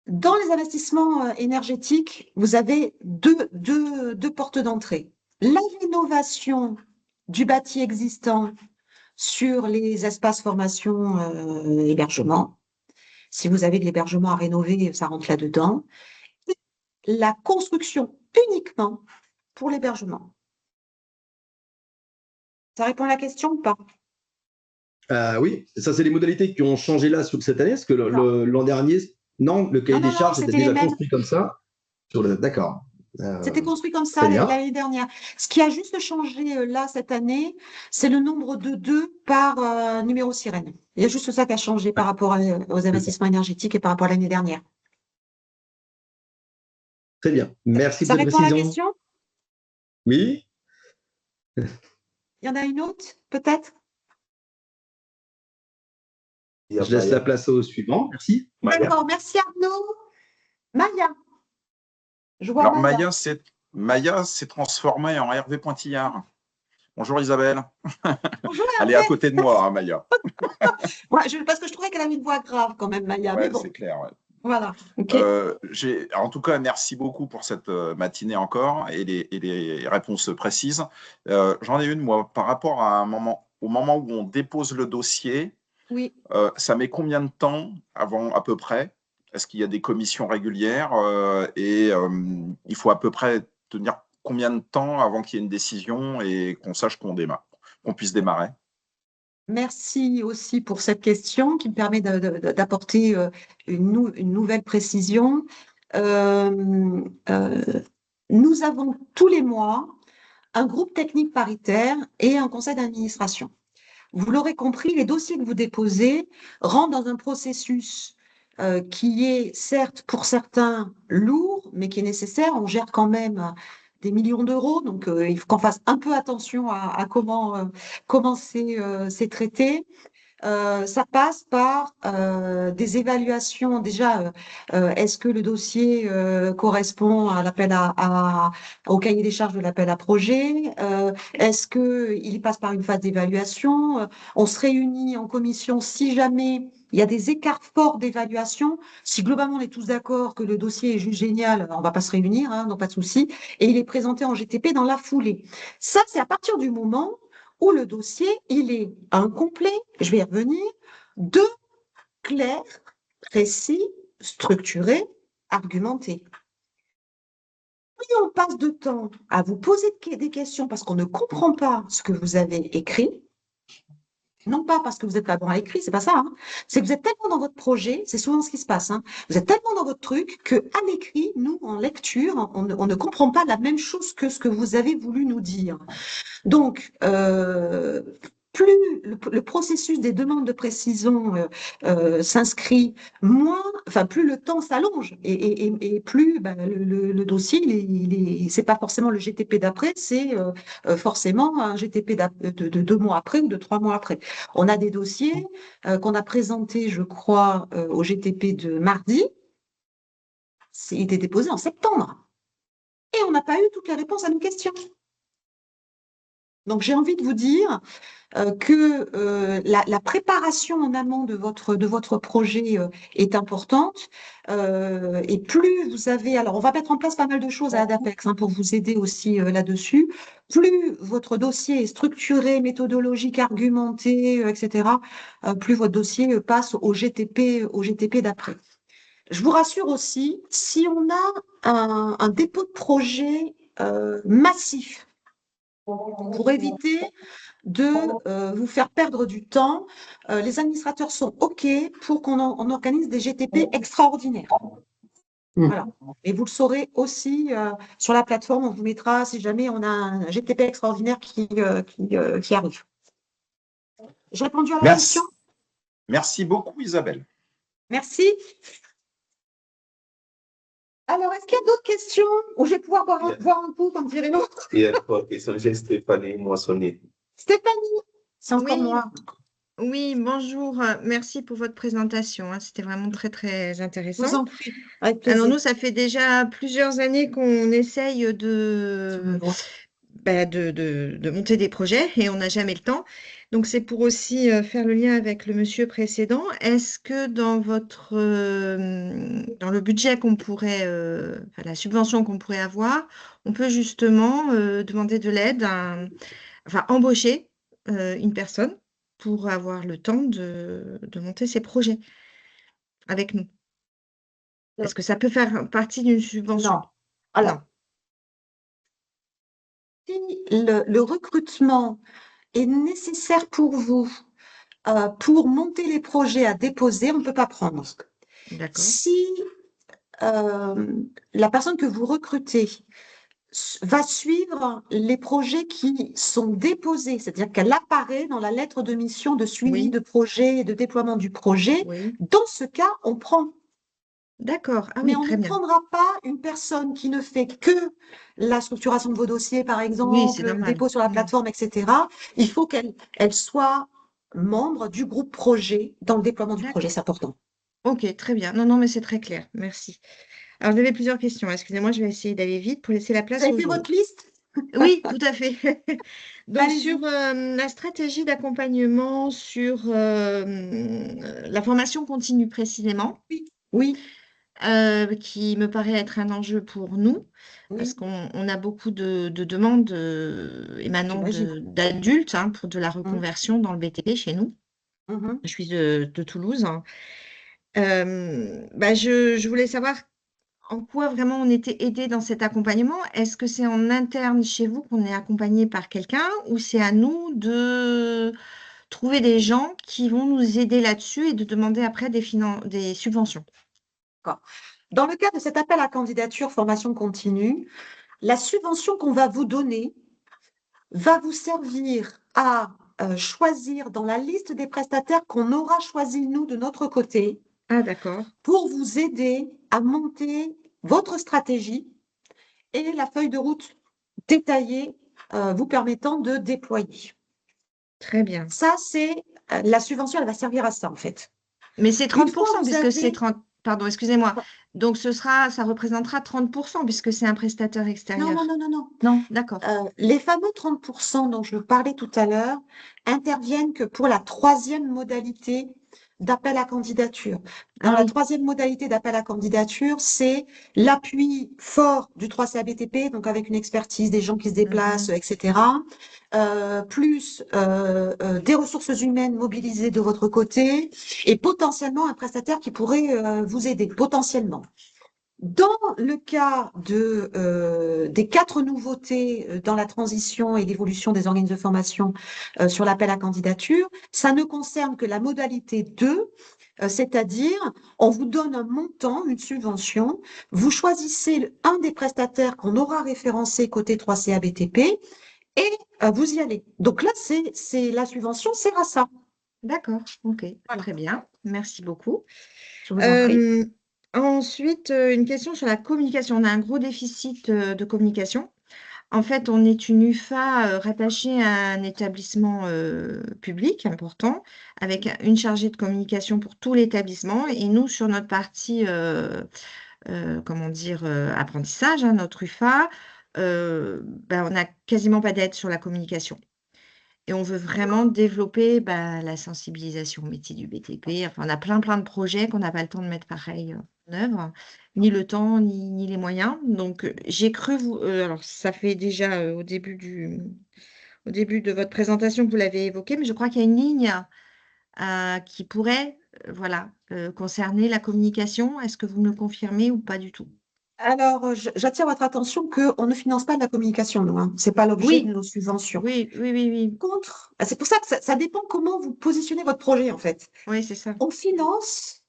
Dans les investissements énergétiques, vous avez deux portes d'entrée. La rénovation du bâti existant sur les espaces formation hébergement. Si vous avez de l'hébergement à rénover, ça rentre là-dedans. La construction uniquement pour l'hébergement. Ça répond à la question ou pas? Oui, ça, c'est les modalités qui ont changé là sur cette année, parce que l'an dernier, non, le cahier Non, des charges c'était était les déjà mêmes. construit comme ça. D'accord. C'était construit comme ça très bien. l'année dernière. Ce qui a juste changé là cette année, c'est le nombre de 2 par numéro sirène. Il y a juste ça qui a changé par rapport aux investissements énergétiques et par rapport à l'année dernière. Très bien. Merci Ça pour cette répond à la précision. question? Oui. Il y en a une autre, peut-être? Il y a Je laisse Maya. la place au suivant. Merci. Maya. D'accord, merci Arnaud. Maya. Je vois Alors, Maya. Maya s'est transformée en Hervé Pointillard. Bonjour Isabelle. Bonjour Elle est à côté de moi, hein, Maya. Ouais, parce que je trouvais qu'elle avait une voix grave quand même, Maya. Mais Ouais, bon, c'est clair. Ouais. voilà. OK. En tout cas, merci beaucoup pour cette matinée encore et les réponses précises. J'en ai une, moi, par rapport au moment où on dépose le dossier. Oui. Ça met combien de temps avant, à peu près? Est-ce qu'il y a des commissions régulières il faut à peu près tenir combien de temps avant qu'il y ait une décision et qu'on sache qu'on puisse démarrer? Merci aussi pour cette question qui me permet d'apporter une nouvelle précision. Nous avons tous les mois un groupe technique paritaire et un conseil d'administration. Vous l'aurez compris, les dossiers que vous déposez rentrent dans un processus qui est certes pour certains lourd, mais qui est nécessaire. On gère quand même des millions d'euros, donc il faut qu'on fasse un peu attention à comment c'est traité. Ça passe par des évaluations. Déjà, est-ce que le dossier correspond à au cahier des charges de l'appel à projet? Est-ce qu'il passe par une phase d'évaluation? On se réunit en commission si jamais il y a des écarts forts d'évaluation. Si globalement on est tous d'accord que le dossier est juste génial, on ne va pas se réunir, hein, non pas de souci. Et il est présenté en GTP dans la foulée. Ça, c'est à partir du moment où le dossier, il est incomplet, je vais y revenir, 2, clair, précis, structuré, argumenté. Plus on passe de temps à vous poser des questions parce qu'on ne comprend pas ce que vous avez écrit, non pas parce que vous êtes pas bon à écrire, c'est pas ça, hein. C'est que vous êtes tellement dans votre projet, c'est souvent ce qui se passe, hein. Vous êtes tellement dans votre truc qu'à l'écrit, nous, en lecture, on ne comprend pas la même chose que ce que vous avez voulu nous dire. Donc, plus le processus des demandes de précision s'inscrit, plus le temps s'allonge et plus le dossier, c'est pas forcément le GTP d'après, c'est forcément un GTP de 2 mois après ou de 3 mois après. On a des dossiers qu'on a présentés, je crois, au GTP de mardi. Il était déposé en septembre. Et on n'a pas eu toutes les réponses à nos questions. Donc, j'ai envie de vous dire que la préparation en amont de votre projet est importante. Et plus vous avez… Alors, on va mettre en place pas mal de choses à Adapex pour vous aider aussi là-dessus. Plus votre dossier est structuré, méthodologique, argumenté, etc., plus votre dossier passe au GTP d'après. Je vous rassure aussi, si on a un dépôt de projet massif, pour éviter de vous faire perdre du temps, les administrateurs sont OK pour qu'on organise des GTP extraordinaires. Voilà. Et vous le saurez aussi sur la plateforme, on vous mettra si jamais on a un GTP extraordinaire qui arrive. J'ai répondu à la question? Merci beaucoup Isabelle. Merci. Alors, est-ce qu'il y a d'autres questions où je vais pouvoir boire un coup, comme dirait l'autre? Il y a trois questions. J'ai Stéphanie Moissonnier. Stéphanie, c'est encore Oui, moi. oui, bonjour. Merci pour votre présentation, hein. C'était vraiment très, très Je vous intéressant. en prie, avec Alors plaisir. nous, ça fait déjà plusieurs années qu'on essaye Je me de, vois. de monter des projets et on n'a jamais le temps. Donc c'est pour aussi faire le lien avec le monsieur précédent. Est-ce que dans dans le budget qu'on pourrait, enfin, la subvention qu'on pourrait avoir, on peut justement demander de l'aide, enfin embaucher une personne pour avoir le temps de monter ses projets avec nous? Est-ce que ça peut faire partie d'une subvention? Non. Alors, Non. si le recrutement est nécessaire pour vous pour monter les projets à déposer, on ne peut pas prendre. D'accord. Si la personne que vous recrutez va suivre les projets qui sont déposés, c'est-à-dire qu'elle apparaît dans la lettre de mission de suivi Oui, de projet et de déploiement du projet, oui. dans ce cas, on prend. D'accord. Ah Mais oui, on très ne bien. prendra pas une personne qui ne fait que la structuration de vos dossiers, par Oui, c'est exemple, le normal. dépôt sur la plateforme, etc. Il faut qu'elle soit membre du groupe projet dans le déploiement du projet, D'accord. c'est important. Ok, très bien. Non, non, mais c'est très clair. Merci. Alors, j'avais plusieurs questions. Excusez-moi, je vais essayer d'aller vite pour laisser la Vous place avez aux fait votre autres. liste? Oui, tout à fait. Donc, Allez-y. sur la stratégie d'accompagnement, sur la formation continue précisément, Oui, oui, qui me paraît être un enjeu pour nous, parce oui, qu'on a beaucoup de demandes émanant j'imagine. d'adultes, hein, pour de la Mhm, reconversion dans le BTP chez nous. mhm. Je suis de Toulouse, hein. Je voulais savoir en quoi vraiment on était aidé dans cet accompagnement. Est-ce que c'est en interne chez vous qu'on est accompagné par quelqu'un ou c'est à nous de trouver des gens qui vont nous aider là-dessus et de demander après des subventions? D'accord. Dans le cas de cet appel à candidature formation continue, la subvention qu'on va vous donner va vous servir à choisir dans la liste des prestataires qu'on aura choisis nous de notre côté Ah, d'accord. pour vous aider à monter votre stratégie et la feuille de route détaillée vous permettant de déployer. Très bien. Ça, c'est la subvention, elle va servir à ça en fait. Mais c'est Une fois 30% vous puisque c'est avez 30. Pardon, excusez-moi. Donc ça représentera 30% puisque c'est un prestataire non, extérieur. non, non, non, non. Non, d'accord. Les fameux 30% dont je parlais tout à l'heure interviennent que pour la troisième modalité d'appel à candidature. Dans Ah la oui, troisième modalité d'appel à candidature, c'est l'appui fort du 3CABTP, donc avec une expertise, des gens qui se déplacent, etc., plus des ressources humaines mobilisées de votre côté et potentiellement un prestataire qui pourrait vous aider, potentiellement. Dans le cas des 4 nouveautés dans la transition et l'évolution des organismes de formation sur l'appel à candidature, ça ne concerne que la modalité 2, c'est-à-dire on vous donne un montant, une subvention, vous choisissez un des prestataires qu'on aura référencé côté 3CA BTP et vous y allez. Donc là, c'est la subvention sert à ça. d'accord. Ok, Voilà, très bien. Merci beaucoup. je vous en prie. Ensuite, une question sur la communication. On a un gros déficit de communication. En fait, on est une UFA rattachée à un établissement public important, avec une chargée de communication pour tout l'établissement. Et nous, sur notre partie, comment dire, apprentissage, hein, notre UFA, on n'a quasiment pas d'aide sur la communication. Et on veut vraiment développer la sensibilisation au métier du BTP. Enfin, on a plein de projets qu'on n'a pas le temps de mettre pareil en œuvre, ni le temps, ni les moyens. Donc, j'ai cru vous. Alors, ça fait déjà au début de votre présentation que vous l'avez évoqué, mais je crois qu'il y a une ligne qui pourrait voilà, concerner la communication. Est-ce que vous me le confirmez ou pas du tout? Alors, j'attire votre attention qu'on ne finance pas de la communication, nous, hein. Ce n'est pas l'objet de Oui, nos subventions. oui, oui, oui, oui. Contre, c'est pour ça que ça dépend comment vous positionnez votre projet, en fait. Oui, c'est ça. On finance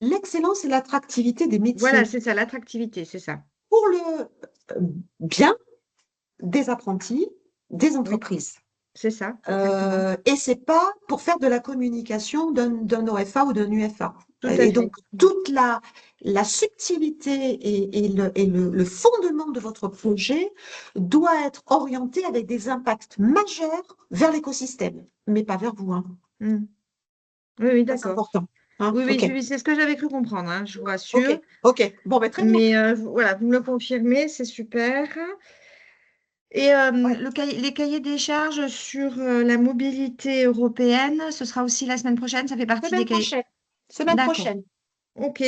l'excellence et l'attractivité des Voilà, métiers c'est ça, l'attractivité, c'est ça. pour le bien des apprentis, des Oui, entreprises. c'est ça, exactement. Et ce n'est pas pour faire de la communication d'un OFA ou d'un UFA. Tout à Et fait. donc, toute la subtilité et le fondement de votre projet doit être orienté avec des impacts majeurs vers l'écosystème, mais pas vers vous, hein. Mm. Oui, oui, Ça, c'est d'accord. important, hein. Oui, oui, Ok, c'est ce que j'avais cru comprendre, hein, je vous ok, rassure. ok. Bon, ben, très bien. Mais voilà, vous me le confirmez, c'est super. Et Ouais. les cahiers des charges sur la mobilité européenne, ce sera aussi la semaine prochaine, ça fait partie des Semaine cahiers. prochaine. Semaine D'accord. prochaine. Ok.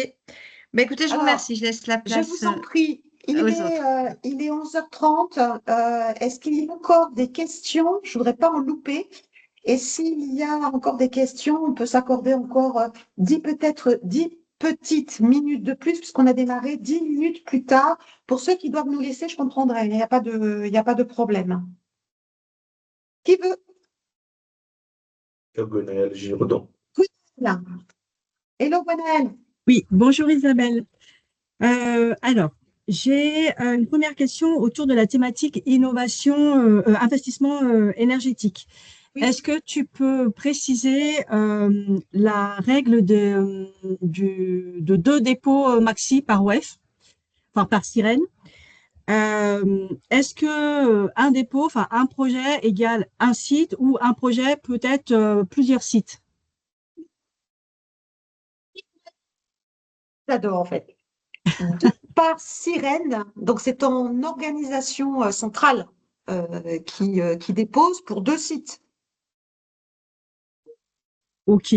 Bah, écoutez, je vous Alors, remercie. Je laisse la je place vous en prie, aux autres. il est 11h30. Est-ce qu'il y a encore des questions? Je voudrais pas en louper. Et s'il y a encore des questions, on peut s'accorder encore 10 petites minutes de plus, puisqu'on a démarré 10 minutes plus tard. Pour ceux qui doivent nous laisser, je comprendrai. Il n'y a pas de problème. Qui veut? Gwenaël Giraudon. Là. Hello, Gwenaël. Oui, bonjour Isabelle. Alors, j'ai une première question autour de la thématique innovation, investissement énergétique. Oui. Est-ce que tu peux préciser la règle de 2 dépôts maxi par WEF, enfin par sirène? Est-ce que un dépôt, enfin un projet égale un site ou un projet peut être plusieurs sites? J'adore, en fait. Par sirène, donc c'est ton organisation centrale qui dépose pour 2 sites. Ok.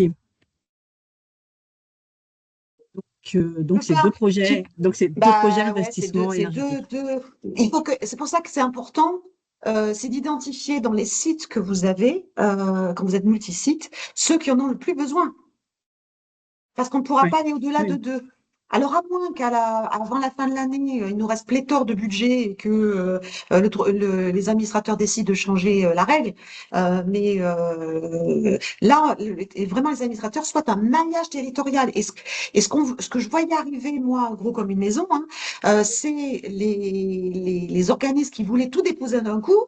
Donc c'est 2 projets, donc c'est 2 projets Bah ouais, d'investissement énergétique. c'est pour ça que c'est important, c'est d'identifier dans les sites que vous avez, quand vous êtes multi-sites, ceux qui en ont le plus besoin. Parce qu'on ne pourra Ouais. pas aller au-delà de Oui. 2. Alors, à moins avant la fin de l'année, il nous reste pléthore de budget et que les administrateurs décident de changer la règle. Là, vraiment, les administrateurs souhaitent un maillage territorial. Et ce que je voyais arriver, moi, en gros, comme une maison, hein, c'est les organismes qui voulaient tout déposer d'un coup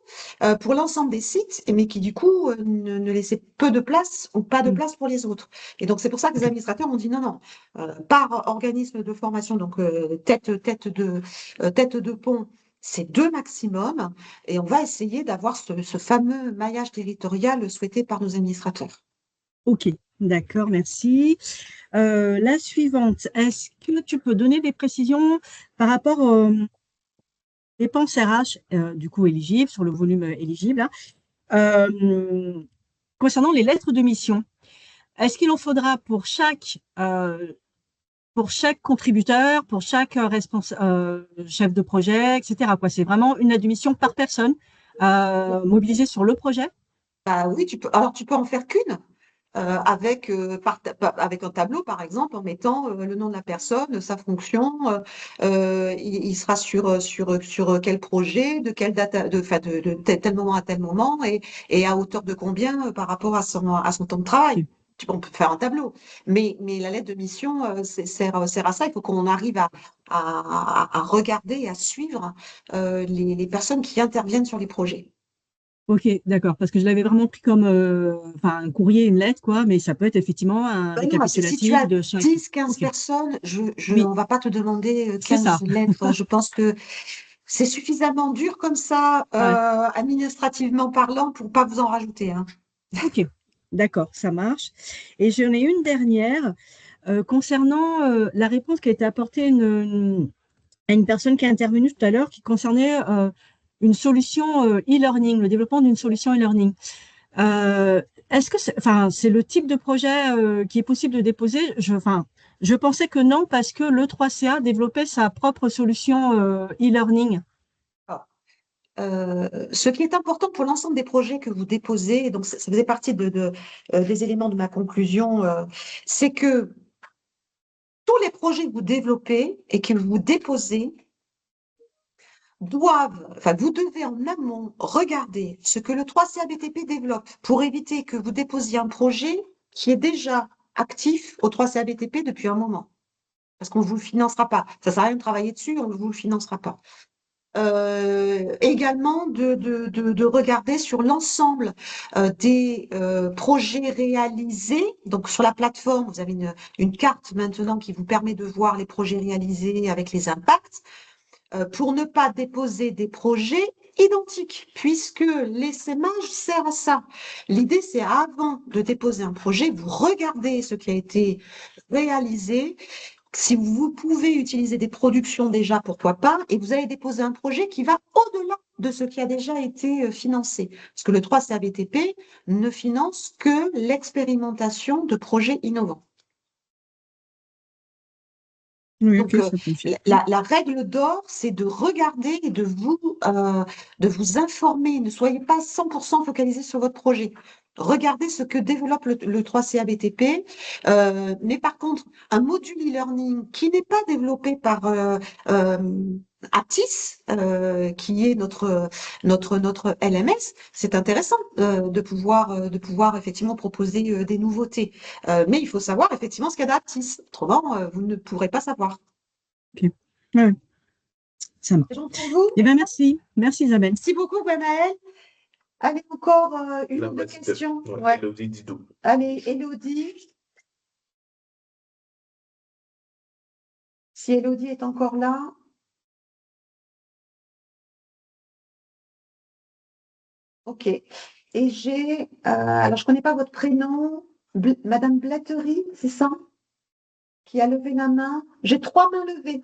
pour l'ensemble des sites, mais qui, du coup, ne laissaient peu de place ou pas de place pour les autres. Et donc, c'est pour ça que les administrateurs ont dit non, non, par organisme de formation, donc tête de pont, c'est 2 maximum, et on va essayer d'avoir ce fameux maillage territorial souhaité par nos administrateurs. Ok, d'accord, merci. La suivante, est-ce que tu peux donner des précisions par rapport aux dépenses RH, du coup éligibles, sur le volume éligible, hein, concernant les lettres de mission? Est-ce qu'il en faudra pour chaque contributeur, pour chaque chef de projet, etc., quoi? C'est vraiment une lettre de mission par personne mobilisée sur le projet? Bah oui, tu peux en faire qu'une. Avec un tableau, par exemple, en mettant le nom de la personne, sa fonction, il sera sur quel projet, de quelle date, de tel moment à tel moment, et à hauteur de combien par rapport à son temps de travail. On peut faire un tableau, mais la lettre de mission sert à ça. Il faut qu'on arrive à regarder et à suivre les personnes qui interviennent sur les projets. Ok, d'accord, parce que je l'avais vraiment pris comme un courrier, une lettre, quoi, mais ça peut être effectivement un Non, mais si tu as récapitulatif de chaque. 10-15 Ok, personnes, oui, on va pas te demander c'est ça. 15 lettres. Je pense que c'est suffisamment dur comme ça, Ouais. administrativement parlant, pour pas vous en rajouter, hein. Ok, d'accord, ça marche. Et j'en ai une dernière concernant la réponse qui a été apportée à une personne qui est intervenue tout à l'heure, qui concernait une solution e-learning, le développement d'une solution e-learning. Est-ce que c'est le type de projet qui est possible de déposer? Je pensais que non, parce que le 3CA développait sa propre solution e-learning. Ce qui est important pour l'ensemble des projets que vous déposez, et donc ça faisait partie des éléments de ma conclusion, c'est que tous les projets que vous développez et que vous déposez vous devez en amont regarder ce que le 3CA BTP développe pour éviter que vous déposiez un projet qui est déjà actif au 3CA BTP depuis un moment. Parce qu'on ne vous le financera pas. Ça ne sert à rien de travailler dessus, on ne vous le financera pas. Également de regarder sur l'ensemble des projets réalisés. Donc sur la plateforme, vous avez une carte maintenant qui vous permet de voir les projets réalisés avec les impacts, pour ne pas déposer des projets identiques, puisque l'essaimage sert à ça. L'idée, c'est avant de déposer un projet, vous regardez ce qui a été réalisé. Si vous pouvez utiliser des productions déjà, pourquoi pas, et vous allez déposer un projet qui va au-delà de ce qui a déjà été financé. Parce que le 3CABTP ne finance que l'expérimentation de projets innovants. Oui, Donc, ok, ça confirme. la règle d'or, c'est de regarder et de vous informer. Ne soyez pas 100% focalisé sur votre projet. Regardez ce que développe le 3CABTP. Mais par contre, un module e-learning qui n'est pas développé par Aptis, qui est notre LMS, c'est intéressant de pouvoir effectivement proposer des nouveautés. Mais il faut savoir effectivement ce qu'il y a d'Aptis. Autrement, vous ne pourrez pas savoir. Ok. Ouais, ça marche. C'est bon pour vous? Eh bien, merci. Merci, Isabelle. Merci beaucoup, Gwenaëlle. Allez, encore une Là, ou deux c'était questions. ouais, Ouais. Elodie Didou. Allez, Élodie. Si Élodie est encore là. Ok. Et j'ai, alors je ne connais pas votre prénom, Madame Blattery, c'est ça? Qui a levé la main. J'ai 3 mains levées.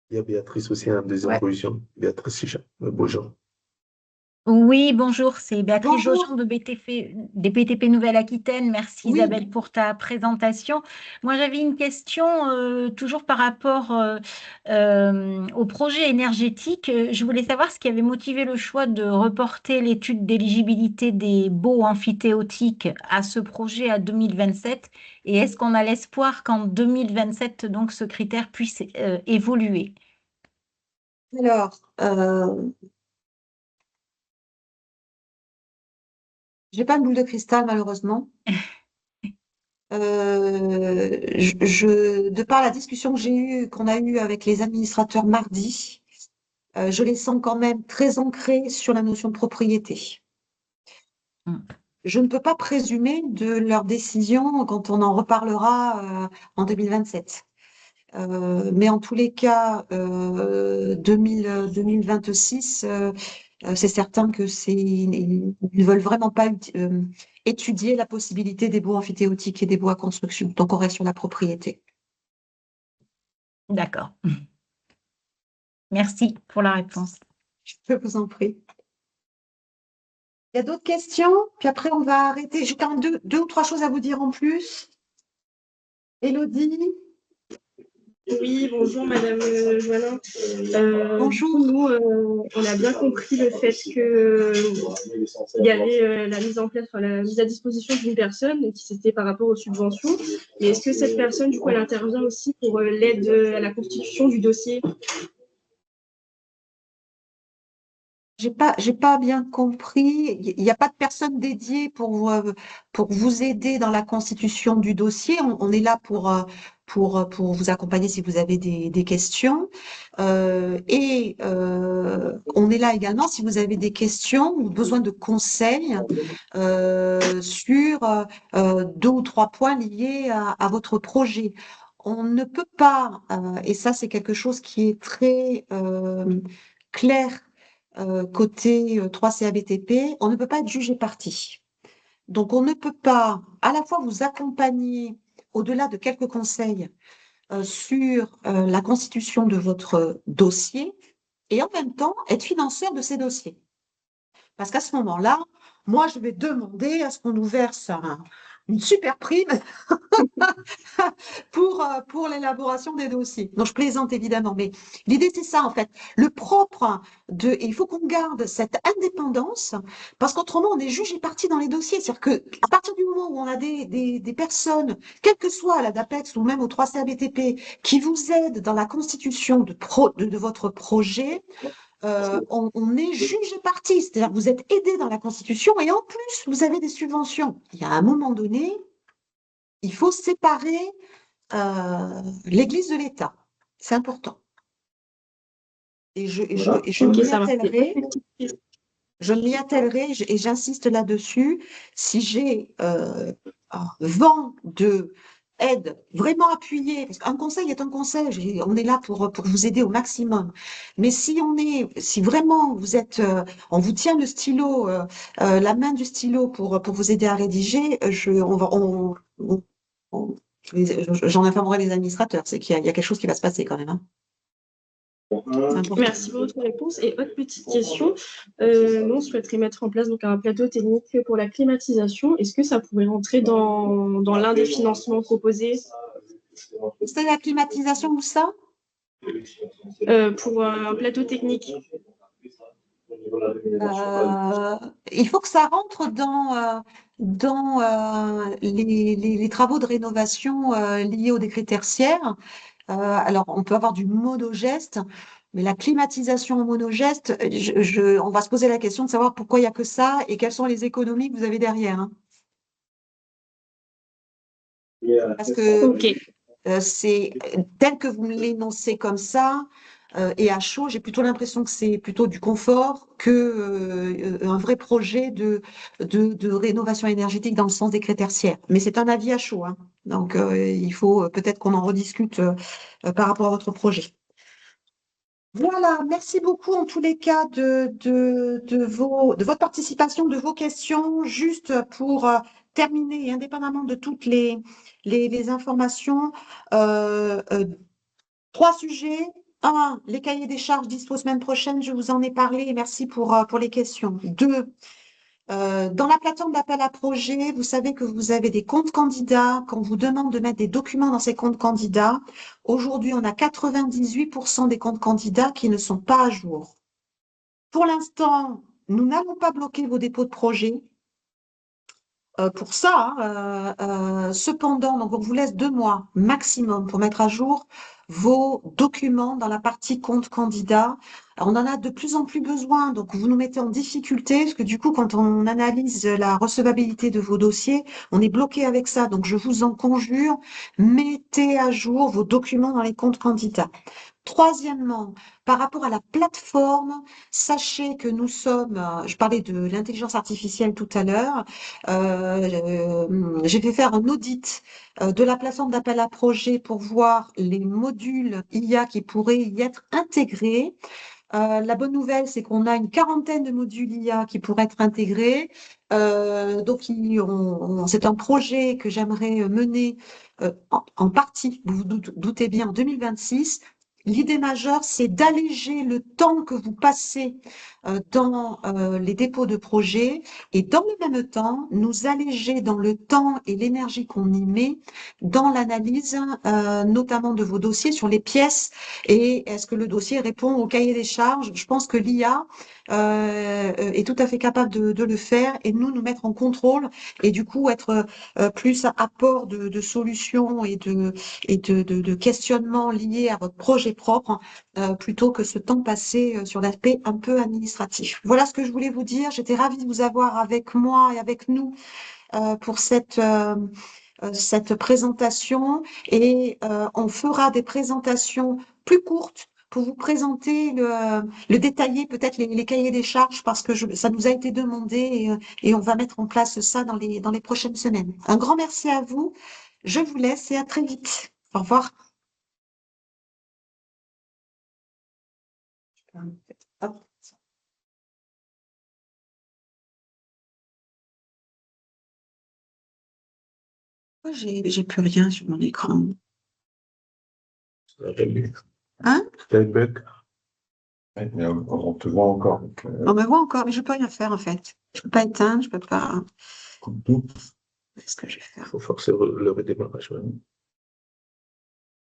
Il y a Béatrice aussi en deuxième Ouais. position. Béatrice Sicha. Bonjour. Oui, bonjour, c'est Béatrice Bonjour. Beauchamp de des BTP Nouvelle-Aquitaine. Merci Oui. Isabelle pour ta présentation. Moi, j'avais une question toujours par rapport au projet énergétique. Je voulais savoir ce qui avait motivé le choix de reporter l'étude d'éligibilité des baux amphithéotiques à ce projet à 2027 et est-ce qu'on a l'espoir qu'en 2027, donc, ce critère puisse évoluer? Alors, j'ai pas de boule de cristal, malheureusement. De par la discussion qu'on a eue avec les administrateurs mardi, je les sens quand même très ancrés sur la notion de propriété. Je ne peux pas présumer de leur décision quand on en reparlera en 2027. Mais en tous les cas, 2026, c'est certain que ils ne veulent vraiment pas étudier la possibilité des baux amphithéotiques et des baux à construction. Donc, on reste sur la propriété. D'accord. Merci pour la réponse. Je vous en prie. Il y a d'autres questions? Puis après, on va arrêter. J'ai quand même deux ou trois choses à vous dire en plus. Élodie? Oui, bonjour Madame Joannin. Bonjour. Du coup, nous, on a bien compris le fait que il y avait la mise en place, enfin, la mise à disposition d'une personne qui c'était par rapport aux subventions. Mais est-ce que cette personne, du coup, elle intervient aussi pour l'aide à la constitution du dossier? J'ai pas bien compris. Il n'y a pas de personne dédiée pour vous aider dans la constitution du dossier. On est là pour vous accompagner si vous avez des questions. On est là également si vous avez des questions ou besoin de conseils sur 2 ou 3 points liés à votre projet. On ne peut pas, et ça c'est quelque chose qui est très clair, côté 3CABTP, on ne peut pas être jugé partie. Donc, on ne peut pas à la fois vous accompagner au-delà de quelques conseils sur la constitution de votre dossier et en même temps être financeur de ces dossiers. Parce qu'à ce moment-là, moi, je vais demander à ce qu'on nous verse une super prime pour l'élaboration des dossiers. Donc, je plaisante évidemment, mais l'idée, c'est ça, en fait. Le propre il faut qu'on garde cette indépendance, parce qu'autrement, on est jugé parti dans les dossiers. C'est-à-dire qu'à partir du moment où on a des personnes, quelle que soit la DAPEX ou même au 3CABTP, qui vous aident dans la constitution de votre projet, on est jugé parti. C'est-à-dire que vous êtes aidé dans la constitution et en plus, vous avez des subventions. Il y a un moment donné, il faut séparer l'Église de l'État. C'est important. et je Ok, m'y ça marche. attellerai. Je m'y attellerai et j'insiste là-dessus. Si j'ai vent de aide vraiment appuyée, parce qu'un conseil est un conseil, on est là pour vous aider au maximum. Mais si vraiment vous êtes, on vous tient le stylo, la main du stylo pour vous aider à rédiger, j'en informerai les administrateurs. C'est qu'il y a quelque chose qui va se passer quand même, hein. C'est important. Merci pour votre réponse. Et autre petite question, nous, on souhaiterait mettre en place donc, un plateau technique pour la climatisation. Est-ce que ça pourrait rentrer dans l'un des financements proposés? C'est la climatisation ou ça? Pour un plateau technique. Il faut que ça rentre dans les travaux de rénovation liés au décret tertiaire. Alors, on peut avoir du monogeste, mais la climatisation au monogeste, on va se poser la question de savoir pourquoi il n'y a que ça et quelles sont les économies que vous avez derrière, hein. Parce que Ok. c'est tel que vous me l'énoncez comme ça, et à chaud, j'ai plutôt l'impression que c'est plutôt du confort que un vrai projet de rénovation énergétique dans le sens des critères tertiaires. Mais c'est un avis à chaud, hein. Donc, il faut peut-être qu'on en rediscute par rapport à votre projet. Voilà, merci beaucoup en tous les cas de votre participation, de vos questions. Juste pour terminer, et indépendamment de toutes les informations, 3 sujets. 1, les cahiers des charges dispo semaine prochaine, je vous en ai parlé et merci pour les questions. 2, dans la plateforme d'appel à projet, vous savez que vous avez des comptes candidats. Quand on vous demande de mettre des documents dans ces comptes candidats, aujourd'hui, on a 98% des comptes candidats qui ne sont pas à jour. Pour l'instant, nous n'allons pas bloquer vos dépôts de projet. Pour ça, cependant, donc on vous laisse 2 mois maximum pour mettre à jour vos documents dans la partie compte candidat. Alors, on en a de plus en plus besoin, donc vous nous mettez en difficulté, parce que du coup, quand on analyse la recevabilité de vos dossiers, on est bloqué avec ça. Donc, je vous en conjure, mettez à jour vos documents dans les comptes candidats. Troisièmement, par rapport à la plateforme, sachez que nous sommes, je parlais de l'intelligence artificielle tout à l'heure, j'ai fait faire un audit de la plateforme d'appel à projet pour voir les modules IA qui pourraient y être intégrés. La bonne nouvelle, c'est qu'on a une 40aine de modules IA qui pourraient être intégrés. Donc, c'est un projet que j'aimerais mener en partie, vous vous doutez bien, en 2026. L'idée majeure, c'est d'alléger le temps que vous passez dans les dépôts de projets et dans le même temps, nous alléger dans le temps et l'énergie qu'on y met dans l'analyse, notamment de vos dossiers sur les pièces et est-ce que le dossier répond au cahier des charges. Je pense que l'IA est tout à fait capable de le faire et nous mettre en contrôle et du coup être plus apport de solutions et de questionnements liés à votre projet propre plutôt que ce temps passé sur l'aspect un peu administratif. Voilà ce que je voulais vous dire. J'étais ravie de vous avoir avec moi et avec nous pour cette présentation et on fera des présentations plus courtes pour vous présenter le détailler, peut-être les cahiers des charges, parce que ça nous a été demandé et on va mettre en place ça dans les prochaines semaines. Un grand merci à vous. Je vous laisse et à très vite. Au revoir. Hop. J'ai plus rien sur mon écran. Hein? C'est un bug. Ouais, mais on te voit encore. On me voit encore, mais je peux rien faire en fait. Je peux pas éteindre, je peux pas. Coupe tout. Qu'est-ce que je vais faire? Il faut forcer le redémarrage. Ouais.